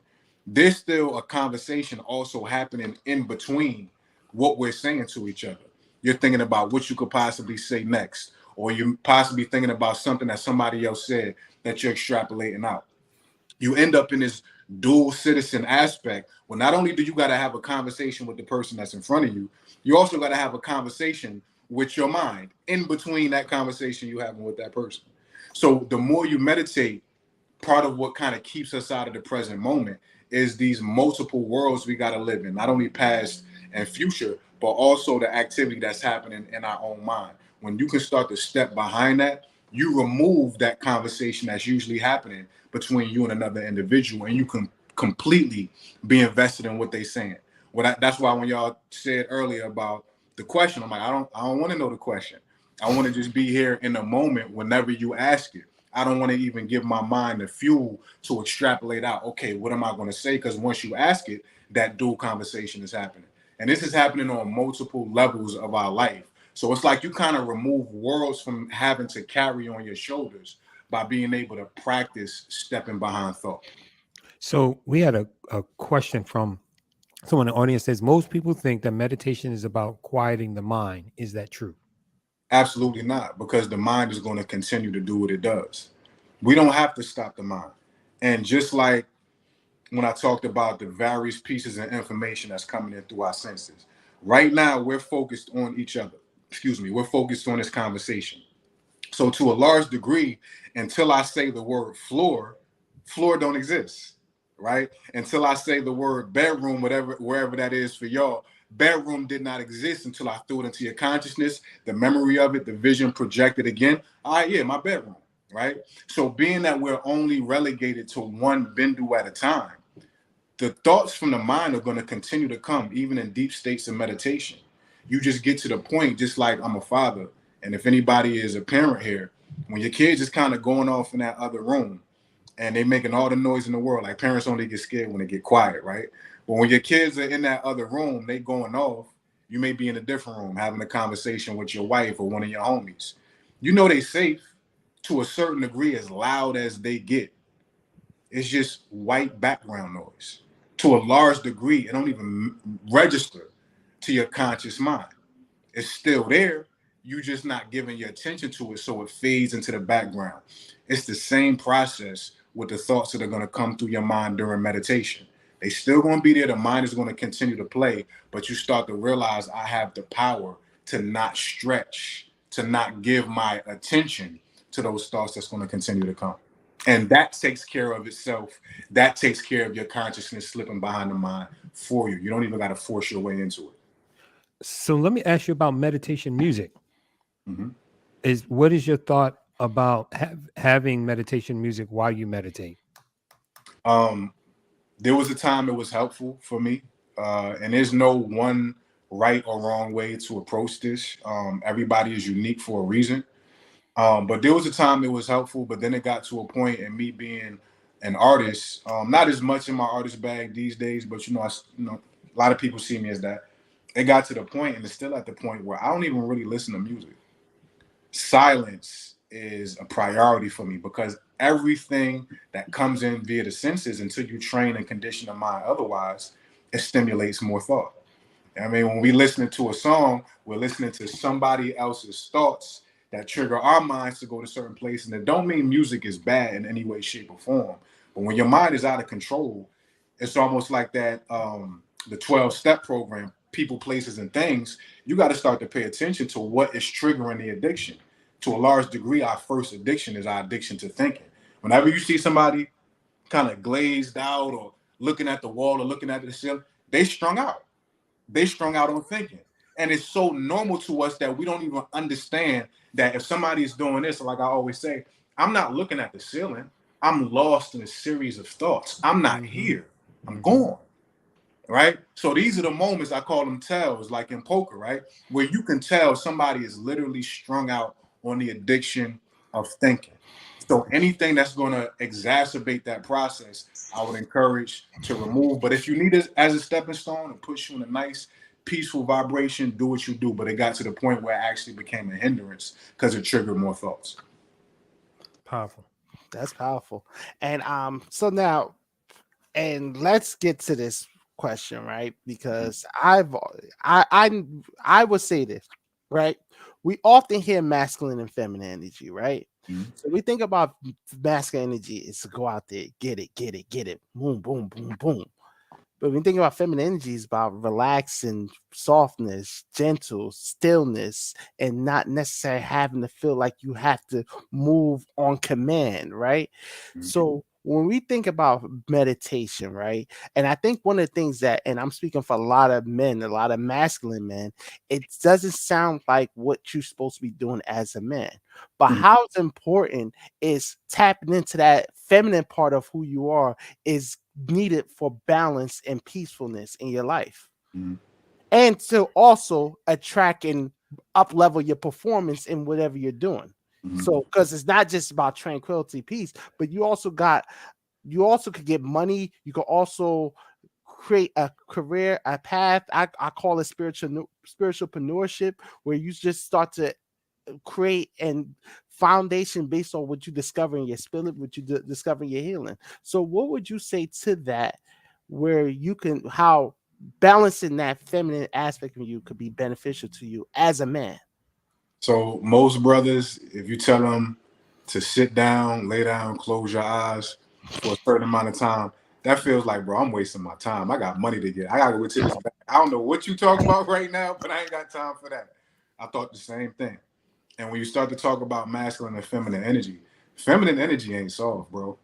there's still a conversation also happening in between what we're saying to each other. You're thinking about what you could possibly say next, or you're possibly thinking about something that somebody else said that you're extrapolating out. You end up in this dual citizen aspect. Well, not only do you got to have a conversation with the person that's in front of you, you also got to have a conversation with your mind in between that conversation you having with that person. So the more you meditate, part of what kind of keeps us out of the present moment is these multiple worlds we got to live in, not only past and future, but also the activity that's happening in our own mind. When you can start to step behind that, you remove that conversation that's usually happening between you and another individual, and you can completely be invested in what they're saying. That's why when y'all said earlier about the question, I'm like, I don't want to know the question. I want to just be here in the moment whenever you ask it. I don't want to even give my mind the fuel to extrapolate out, okay, what am I going to say? Because once you ask it, that dual conversation is happening. And this is happening on multiple levels of our life. So it's like you kind of remove worlds from having to carry on your shoulders by being able to practice stepping behind thought. So we had a question from someone in the audience. Says most people think that meditation is about quieting the mind. Is that true? Absolutely not, because the mind is going to continue to do what it does. We don't have to stop the mind. And just like when I talked about the various pieces of information that's coming in through our senses, right now we're focused on each other. We're focused on this conversation. So to a large degree, until I say the word floor, floor don't exist, right? Until I say the word bedroom, wherever that is for y'all, bedroom did not exist until I threw it into your consciousness, the memory of it, the vision projected again. All right, yeah, my bedroom, right? So being that we're only relegated to one bindu at a time, the thoughts from the mind are going to continue to come, even in deep states of meditation. You just get to the point, just like I'm a father, and if anybody is a parent here, when your kids is kind of going off in that other room, and they making all the noise in the world, like parents only get scared when they get quiet, right? But when your kids are in that other room, they going off, you may be in a different room having a conversation with your wife or one of your homies. You know they safe to a certain degree, as loud as they get. It's just white background noise. To a large degree, it don't even register to your conscious mind. It's still there. You just not giving your attention to it, so it fades into the background. It's the same process with the thoughts that are going to come through your mind during meditation. They still going to be there. The mind is going to continue to play, but you start to realize I have the power to not stretch, to not give my attention to those thoughts that's going to continue to come. And that takes care of itself. That takes care of your consciousness slipping behind the mind for you. You don't even got to force your way into it. So let me ask you about meditation music. Mm-hmm. What is your thought about having meditation music while you meditate? There was a time it was helpful for me, and there's no one right or wrong way to approach this. Everybody is unique for a reason. But there was a time it was helpful, but then it got to a point, and me being an artist, not as much in my artist bag these days, but a lot of people see me as that. It got to the point, and it's still at the point where I don't even really listen to music. Silence is a priority for me because everything that comes in via the senses, until you train and condition the mind otherwise, it stimulates more thought. I mean, when we listening to a song, we're listening to somebody else's thoughts that trigger our minds to go to certain places. And it don't mean music is bad in any way, shape, or form. But when your mind is out of control, it's almost like that the 12-step program, people, places, and things. You got to start to pay attention to what is triggering the addiction. To a large degree, our first addiction is our addiction to thinking. Whenever you see somebody kind of glazed out or looking at the wall or looking at the ceiling, they strung out. They strung out on thinking. And it's so normal to us that we don't even understand that if somebody is doing this, like I always say, I'm not looking at the ceiling. I'm lost in a series of thoughts. I'm not here. I'm gone. Right? So these are the moments, I call them tells, like in poker, right? Where you can tell somebody is literally strung out on the addiction of thinking. So anything that's going to exacerbate that process, I would encourage to remove. But if you need it as a stepping stone and push you in a nice, peaceful vibration, do what you do. But it got to the point where it actually became a hindrance because it triggered more thoughts. Powerful. That's powerful. And so now, and let's get to this question, right? Because I would say this, right? We often hear masculine and feminine energy, right? Mm-hmm. So we think about masculine energy is to go out there, get it, boom, boom, boom, boom. But when you think about feminine energy, it's about relaxing, softness, gentle, stillness, and not necessarily having to feel like you have to move on command, right? Mm-hmm. So when we think about meditation, right? And I think one of the things that, and I'm speaking for a lot of men, a lot of masculine men, it doesn't sound like what you're supposed to be doing as a man. But how it's important is tapping into that feminine part of who you are is needed for balance and peacefulness in your life. Mm-hmm. And to also attract and up level your performance in whatever you're doing. Mm-hmm. So because it's not just about tranquility, peace, but you also could get money. You could also create a career, a path. I call it spiritualpreneurship, where you just start to create and foundation based on what you discover in your spirit, what you discover in your healing. So what would you say to that, where you can, how balancing that feminine aspect of you could be beneficial to you as a man? So most brothers, if you tell them to sit down, lay down, close your eyes for a certain amount of time, that feels like, bro, I'm wasting my time. I got money to get. I got to go to this bank. I don't know what you talking about right now, but I ain't got time for that. I thought the same thing. And when you start to talk about masculine and feminine energy ain't soft, bro.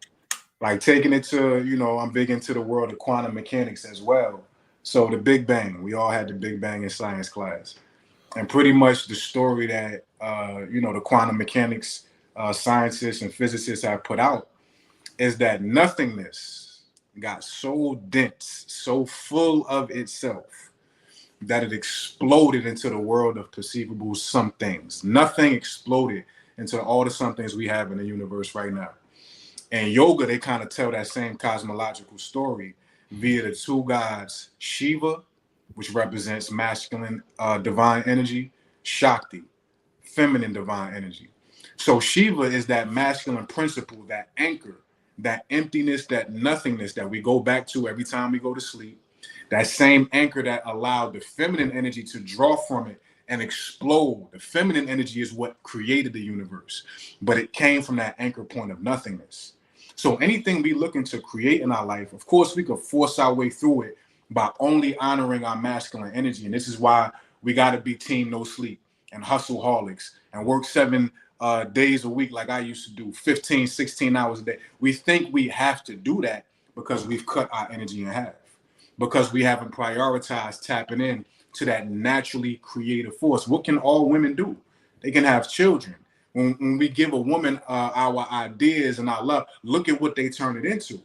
Like taking it to, I'm big into the world of quantum mechanics as well. So the Big Bang, we all had the Big Bang in science class. And pretty much the story that, the quantum mechanics scientists and physicists have put out is that nothingness got so dense, so full of itself, that it exploded into the world of perceivable some things. Nothing exploded into all the some things we have in the universe right now. And yoga, they kind of tell that same cosmological story via the two gods, Shiva, which represents masculine divine energy, Shakti, feminine divine energy. So Shiva is that masculine principle, that anchor, that emptiness, that nothingness that we go back to every time we go to sleep. That same anchor that allowed the feminine energy to draw from it and explode. The feminine energy is what created the universe, but it came from that anchor point of nothingness. So anything we looking to create in our life, of course, we could force our way through it by only honoring our masculine energy. And this is why we got to be team no sleep and hustle holics and work 7 days a week like I used to do, 15, 16 hours a day. We think we have to do that because we've cut our energy in half, because we haven't prioritized tapping in to that naturally creative force. What can all women do? They can have children. When we give a woman our ideas and our love, look at what they turn it into.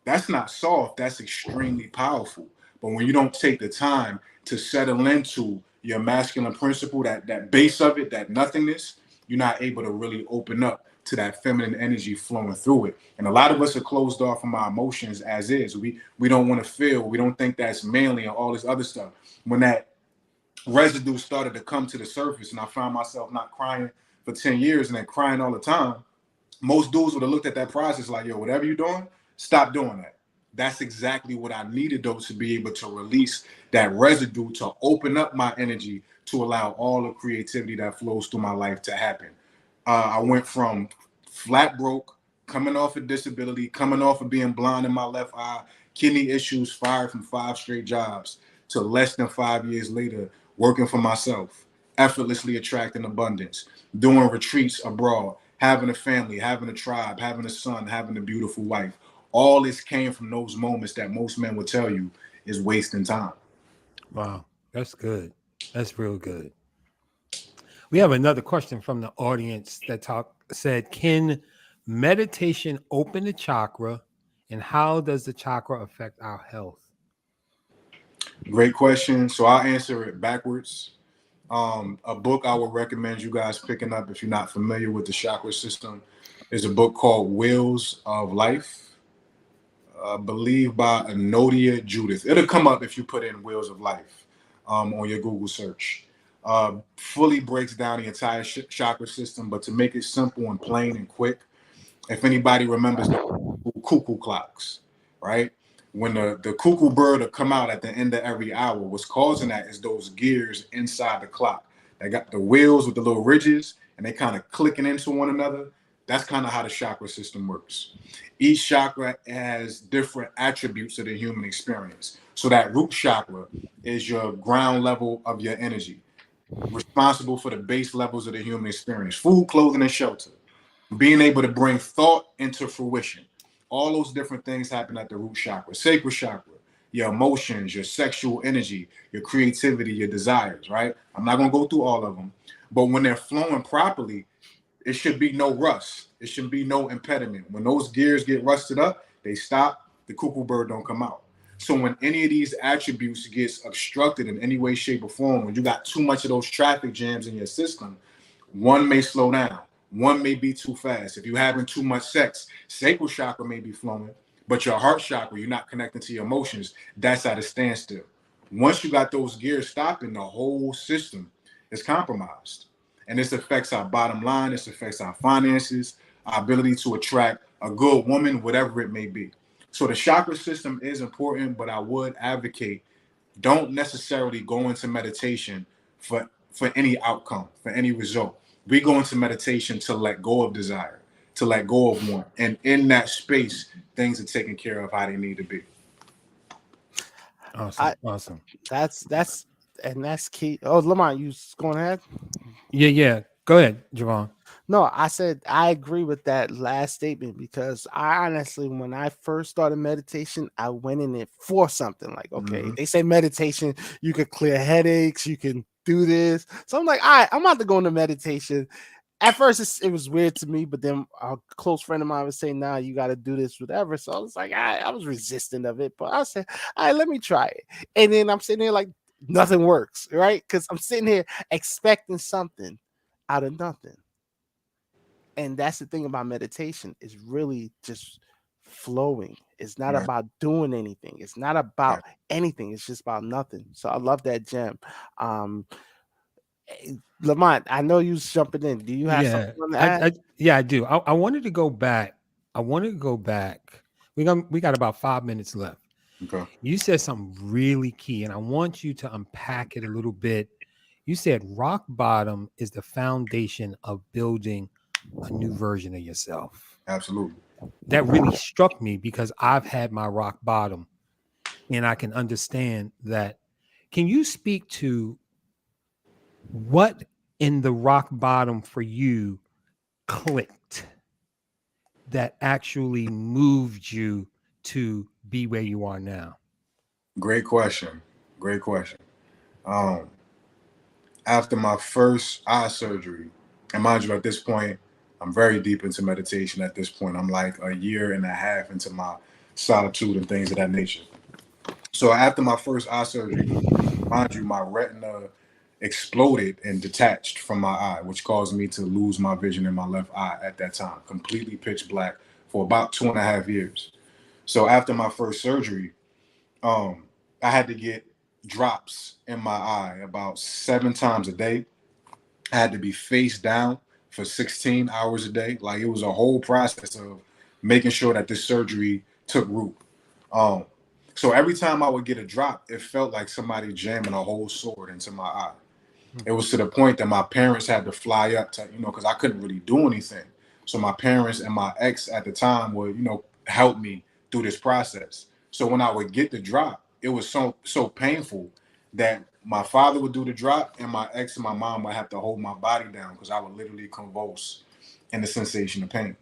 That's not soft. That's extremely powerful. But when you don't take the time to settle into your masculine principle, that base of it, that nothingness, you're not able to really open up to that feminine energy flowing through it. And a lot of us are closed off from our emotions as is. We don't want to feel. We don't think that's manly and all this other stuff. When that residue started to come to the surface and I found myself not crying for 10 years and then crying all the time, most dudes would have looked at that process like, yo, whatever you're doing, stop doing that. That's exactly what I needed, though, to be able to release that residue, to open up my energy, to allow all the creativity that flows through my life to happen. I went from flat broke, coming off of disability, coming off of being blind in my left eye, kidney issues, fired from 5 straight jobs, to less than 5 years later, working for myself, effortlessly attracting abundance, doing retreats abroad, having a family, having a tribe, having a son, having a beautiful wife. All this came from those moments that most men would tell you is wasting time. Wow, that's good. That's real good. We have another question from the audience that said, can meditation open the chakra, and how does the chakra affect our health? Great question. So I'll answer it backwards. A book I would recommend you guys picking up if you're not familiar with the chakra system is a book called Wheels of Life. I believe by Anodia Judith. It'll come up if you put in Wheels of Life on your Google search. Fully breaks down the entire chakra system, but to make it simple and plain and quick, if anybody remembers the cuckoo clocks, right? When the cuckoo bird will come out at the end of every hour, what's causing that is those gears inside the clock. They got the wheels with the little ridges and they kind of clicking into one another. That's kind of how the chakra system works. Each chakra has different attributes of the human experience. So that root chakra is your ground level of your energy, responsible for the base levels of the human experience: food, clothing, and shelter. Being able to bring thought into fruition. All those different things happen at the root chakra. Sacral chakra, your emotions, your sexual energy, your creativity, your desires, right? I'm not going to go through all of them, but when they're flowing properly, it should be no rust. It should be no impediment. When those gears get rusted up, they stop, the cuckoo bird don't come out. So when any of these attributes gets obstructed in any way, shape, or form, when you got too much of those traffic jams in your system, one may slow down. One may be too fast. If you're having too much sex, sacral chakra may be flowing, but your heart chakra, you're not connecting to your emotions, that's at a standstill. Once you got those gears stopping, the whole system is compromised. And this affects our bottom line. This affects our finances, our ability to attract a good woman, whatever it may be. So the chakra system is important, but I would advocate, don't necessarily go into meditation for any outcome, for any result. We go into meditation to let go of desire, to let go of want. And in that space, things are taken care of how they need to be. Awesome. Awesome. That's key. Oh, Lamont, you going ahead? Yeah. Go ahead, Javon. No, I said I agree with that last statement because I honestly, when I first started meditation, I went in it for something. Like, okay, they say meditation, you could clear headaches, you can do this. So I'm like, all right, I'm about to go into meditation. At first, it was weird to me, but then a close friend of mine was saying, "Nah, you got to do this, whatever." So I was like, I was resistant of it, but I said, "All right, let me try it." And then I'm sitting there like nothing works, right? Because I'm sitting here expecting something out of nothing. And that's the thing about meditation, is really just flowing. It's not Right. about doing anything. It's not about anything. It's just about nothing. So I love that gem. Um, Lamont, I know you was jumping in. Do you have Yeah, something to add? I do. I wanted to go back. I wanted to go back. We got about 5 minutes left. Okay. You said something really key, and I want you to unpack it a little bit. You said rock bottom is the foundation of building a new version of yourself. Absolutely. That really struck me because I've had my rock bottom, and I can understand that. Can you speak to what in the rock bottom for you clicked that actually moved you to be where you are now? Great question. Great question. Um, After my first eye surgery, and mind you, at this point, I'm very deep into meditation. At this point, I'm like a year and a half into my solitude and things of that nature. So after my first eye surgery, mind you, my retina exploded and detached from my eye, which caused me to lose my vision in my left eye at that time, completely pitch black for about 2.5 years. So after my first surgery, um, I had to get drops in my eye about 7 times a day. I had to be face down for 16 hours a day. Like, it was a whole process of making sure that this surgery took root. Um, so every time I would get a drop, it felt like somebody jamming a whole sword into my eye. It was to the point that my parents had to fly up to, because I couldn't really do anything. So my parents and my ex at the time would, help me through this process. So when I would get the drop, it was so painful that my father would do the drop and my ex and my mom would have to hold my body down because I would literally convulse in the sensation of pain.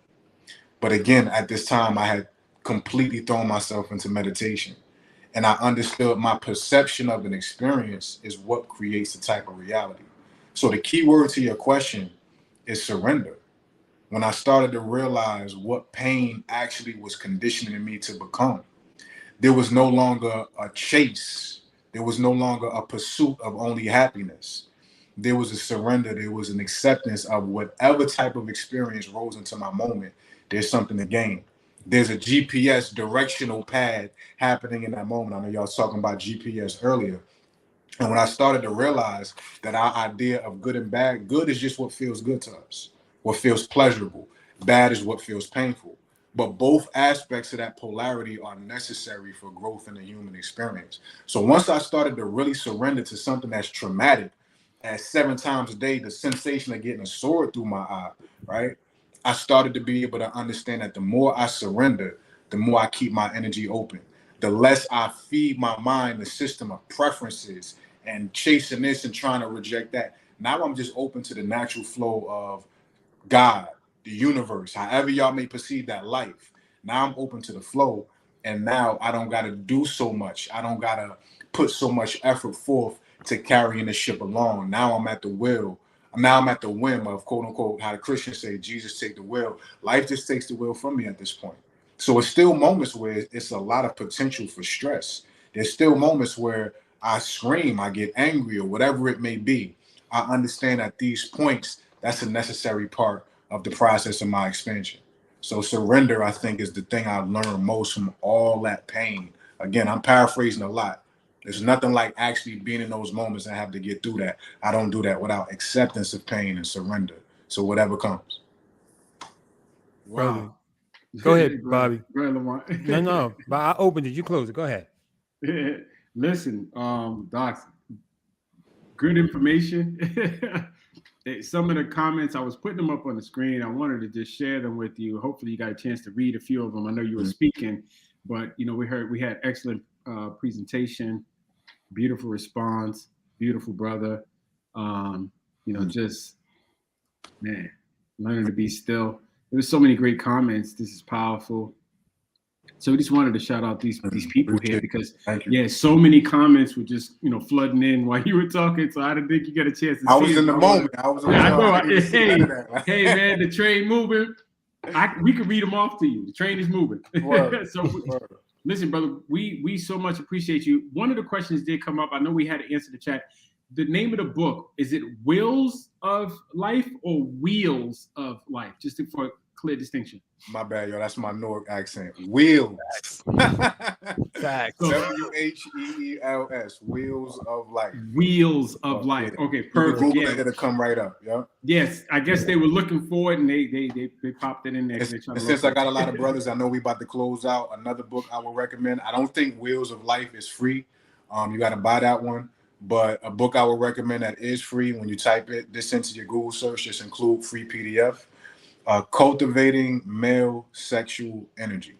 But again, at this time, I had completely thrown myself into meditation. And I understood my perception of an experience is what creates the type of reality. So the key word to your question is surrender. When I started to realize what pain actually was conditioning me to become, there was no longer a chase. There was no longer a pursuit of only happiness. There was a surrender. There was an acceptance of whatever type of experience rose into my moment. There's something to gain. There's a GPS directional pad happening in that moment. I know y'all was talking about GPS earlier. And when I started to realize that our idea of good and bad, good is just what feels good to us, what feels pleasurable. Bad is what feels painful. But both aspects of that polarity are necessary for growth in the human experience. So once I started to really surrender to something that's traumatic, at 7 times a day, the sensation of getting a sword through my eye, right? I started to be able to understand that the more I surrender, the more I keep my energy open. The less I feed my mind the system of preferences and chasing this and trying to reject that. Now I'm just open to the natural flow of God, the universe, however y'all may perceive that life. Now I'm open to the flow. And now I don't got to do so much. I don't got to put so much effort forth to carrying the ship along. Now I'm at the will. Now I'm at the whim of, quote unquote, how the Christians say, Jesus take the will. Life just takes the will from me at this point. So it's still moments where it's a lot of potential for stress. There's still moments where I scream, I get angry, or whatever it may be. I understand at these points, that's a necessary part of the process of my expansion. So surrender, I think, is the thing I've learned most from all that pain. Again, I'm paraphrasing a lot. There's nothing like actually being in those moments and have to get through that. I don't do that without acceptance of pain and surrender. So whatever comes. Brother, Wow. go ahead, Go ahead, Bobby. go ahead, Lamar. No, but I opened it. You close it. Go ahead. Listen, Dox, good information. Some of the comments, I was putting them up on the screen. I wanted to just share them with you. Hopefully you got a chance to read a few of them. I know you were speaking, but we had excellent presentation, beautiful response, beautiful brother. Just Man, learning to be still. There was so many great comments. This is powerful. So we just wanted to shout out these people here because so many comments were just flooding in while you were talking. So I didn't think you got a chance to see. I was in the moment. I was. Hey man, the train moving. We could read them off to you. The train is moving. Listen, brother, we so much appreciate you. One of the questions did come up. I know we had to answer the chat. The name of the book, is it Wills of Life or Wheels of Life? Just for a clear distinction. My bad, yo. That's my Newark accent. Wheels. Facts. WHEELS. Wheels of Life. Wheels of Life. Okay, perfect. Google it, it'll come right up. Yeah. Yes, I guess they were looking for it and they popped it in there. And since I got a lot of brothers, I know we about to close out. Another book I would recommend. I don't think Wheels of Life is free. You got to buy that one. But a book I would recommend that is free when you type this into your Google search, just include free PDF. Cultivating Male Sexual Energy.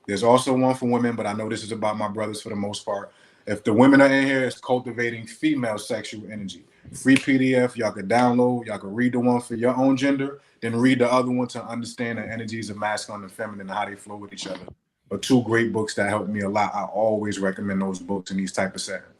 There's also one for women, but I know this is about my brothers for the most part. If the women are in here, it's Cultivating Female Sexual Energy. Free PDF, y'all can download, y'all can read the one for your own gender, then read the other one to understand the energies of masculine and feminine and how they flow with each other. But two great books that helped me a lot. I always recommend those books in these type of settings.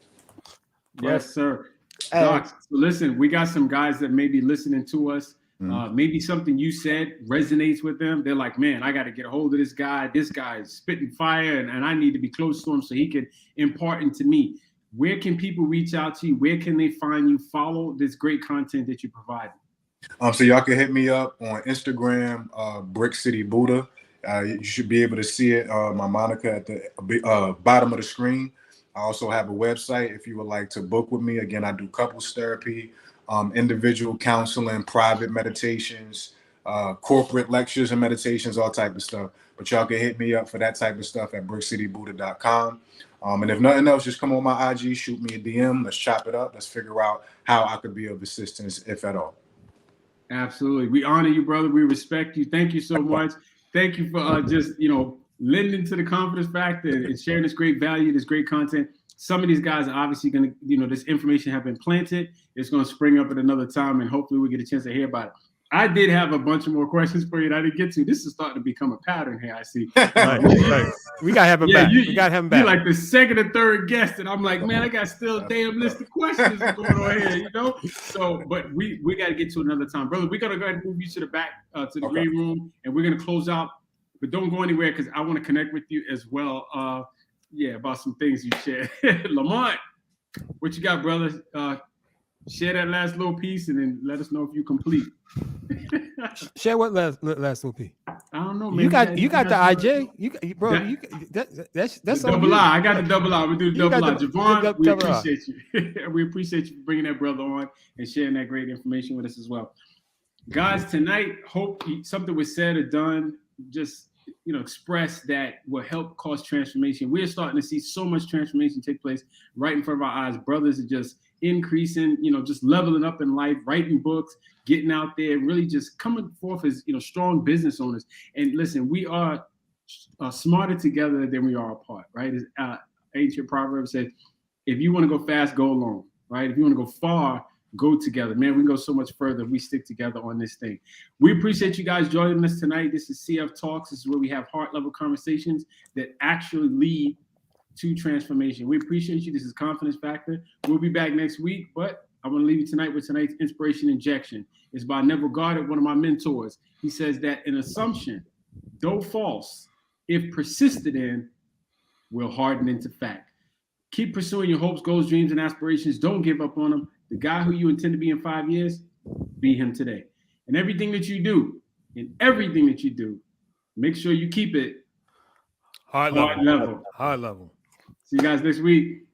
Yes, sir. Dox, so listen, we got some guys that may be listening to us. Maybe something you said resonates with them. They're like, man, I got to get a hold of this guy. This guy is spitting fire, and I need to be close to him so he can impart into me. Where can people reach out to you? Where can they find you? Follow this great content that you provide. So y'all can hit me up on Instagram, Brick City Buddha. You should be able to see it. My moniker at the bottom of the screen. I also have a website if you would like to book with me. Again, I do couples therapy, individual counseling, private meditations, corporate lectures and meditations, all type of stuff. But y'all can hit me up for that type of stuff at brickcitybuddha.com. And if nothing else, just come on my IG, shoot me a DM. Let's chop it up. Let's figure out how I could be of assistance, if at all. Absolutely. We honor you, brother. We respect you. Thank you so much. Thank you for just, lending to the confidence factor and sharing this great value, this great content. Some of these guys are obviously going to, this information have been planted. It's going to spring up at another time, and hopefully we get a chance to hear about it. I did have a bunch of more questions for you that I didn't get to. This is starting to become a pattern here, I see. Right. We got to have him back. We got to have him back. You're like the second or third guest, and I'm like, man, I got still a damn list of questions going on here, So, but we got to get to another time. Brother, we got to go ahead and move you to the back, to the green room, and we're going to close out. But don't go anywhere because I want to connect with you as well. About some things you shared. Lamont, what you got, brother? Share that last little piece and then let us know if you complete. Share what last little piece? I don't know, man. You got the IJ. That's the double I. I got the double I. We do the double I. Javon, we appreciate you. We appreciate you for bringing that brother on and sharing that great information with us as well. Guys, tonight, hope something was said or done. Just express that will help cause transformation. We're starting to see so much transformation take place right in front of our eyes. Brothers are just increasing, just leveling up in life, writing books, getting out there, really just coming forth as, strong business owners. And listen, we are smarter together than we are apart, right? As ancient proverb says, if you want to go fast, go alone, right? If you want to go far, go together. Man, we can go so much further if we stick together on this thing. We appreciate you guys joining us tonight. This is CF Talks. This is where we have heart-level conversations that actually lead to transformation. We appreciate you. This is Confidence Factor. We'll be back next week, but I want to leave you tonight with tonight's inspiration injection. It's by Neville Goddard, one of my mentors. He says that an assumption, though false, if persisted in, will harden into fact. Keep pursuing your hopes, goals, dreams, and aspirations. Don't give up on them. The guy who you intend to be in 5 years, be him today. And everything that you do, make sure you keep it high level. See you guys next week.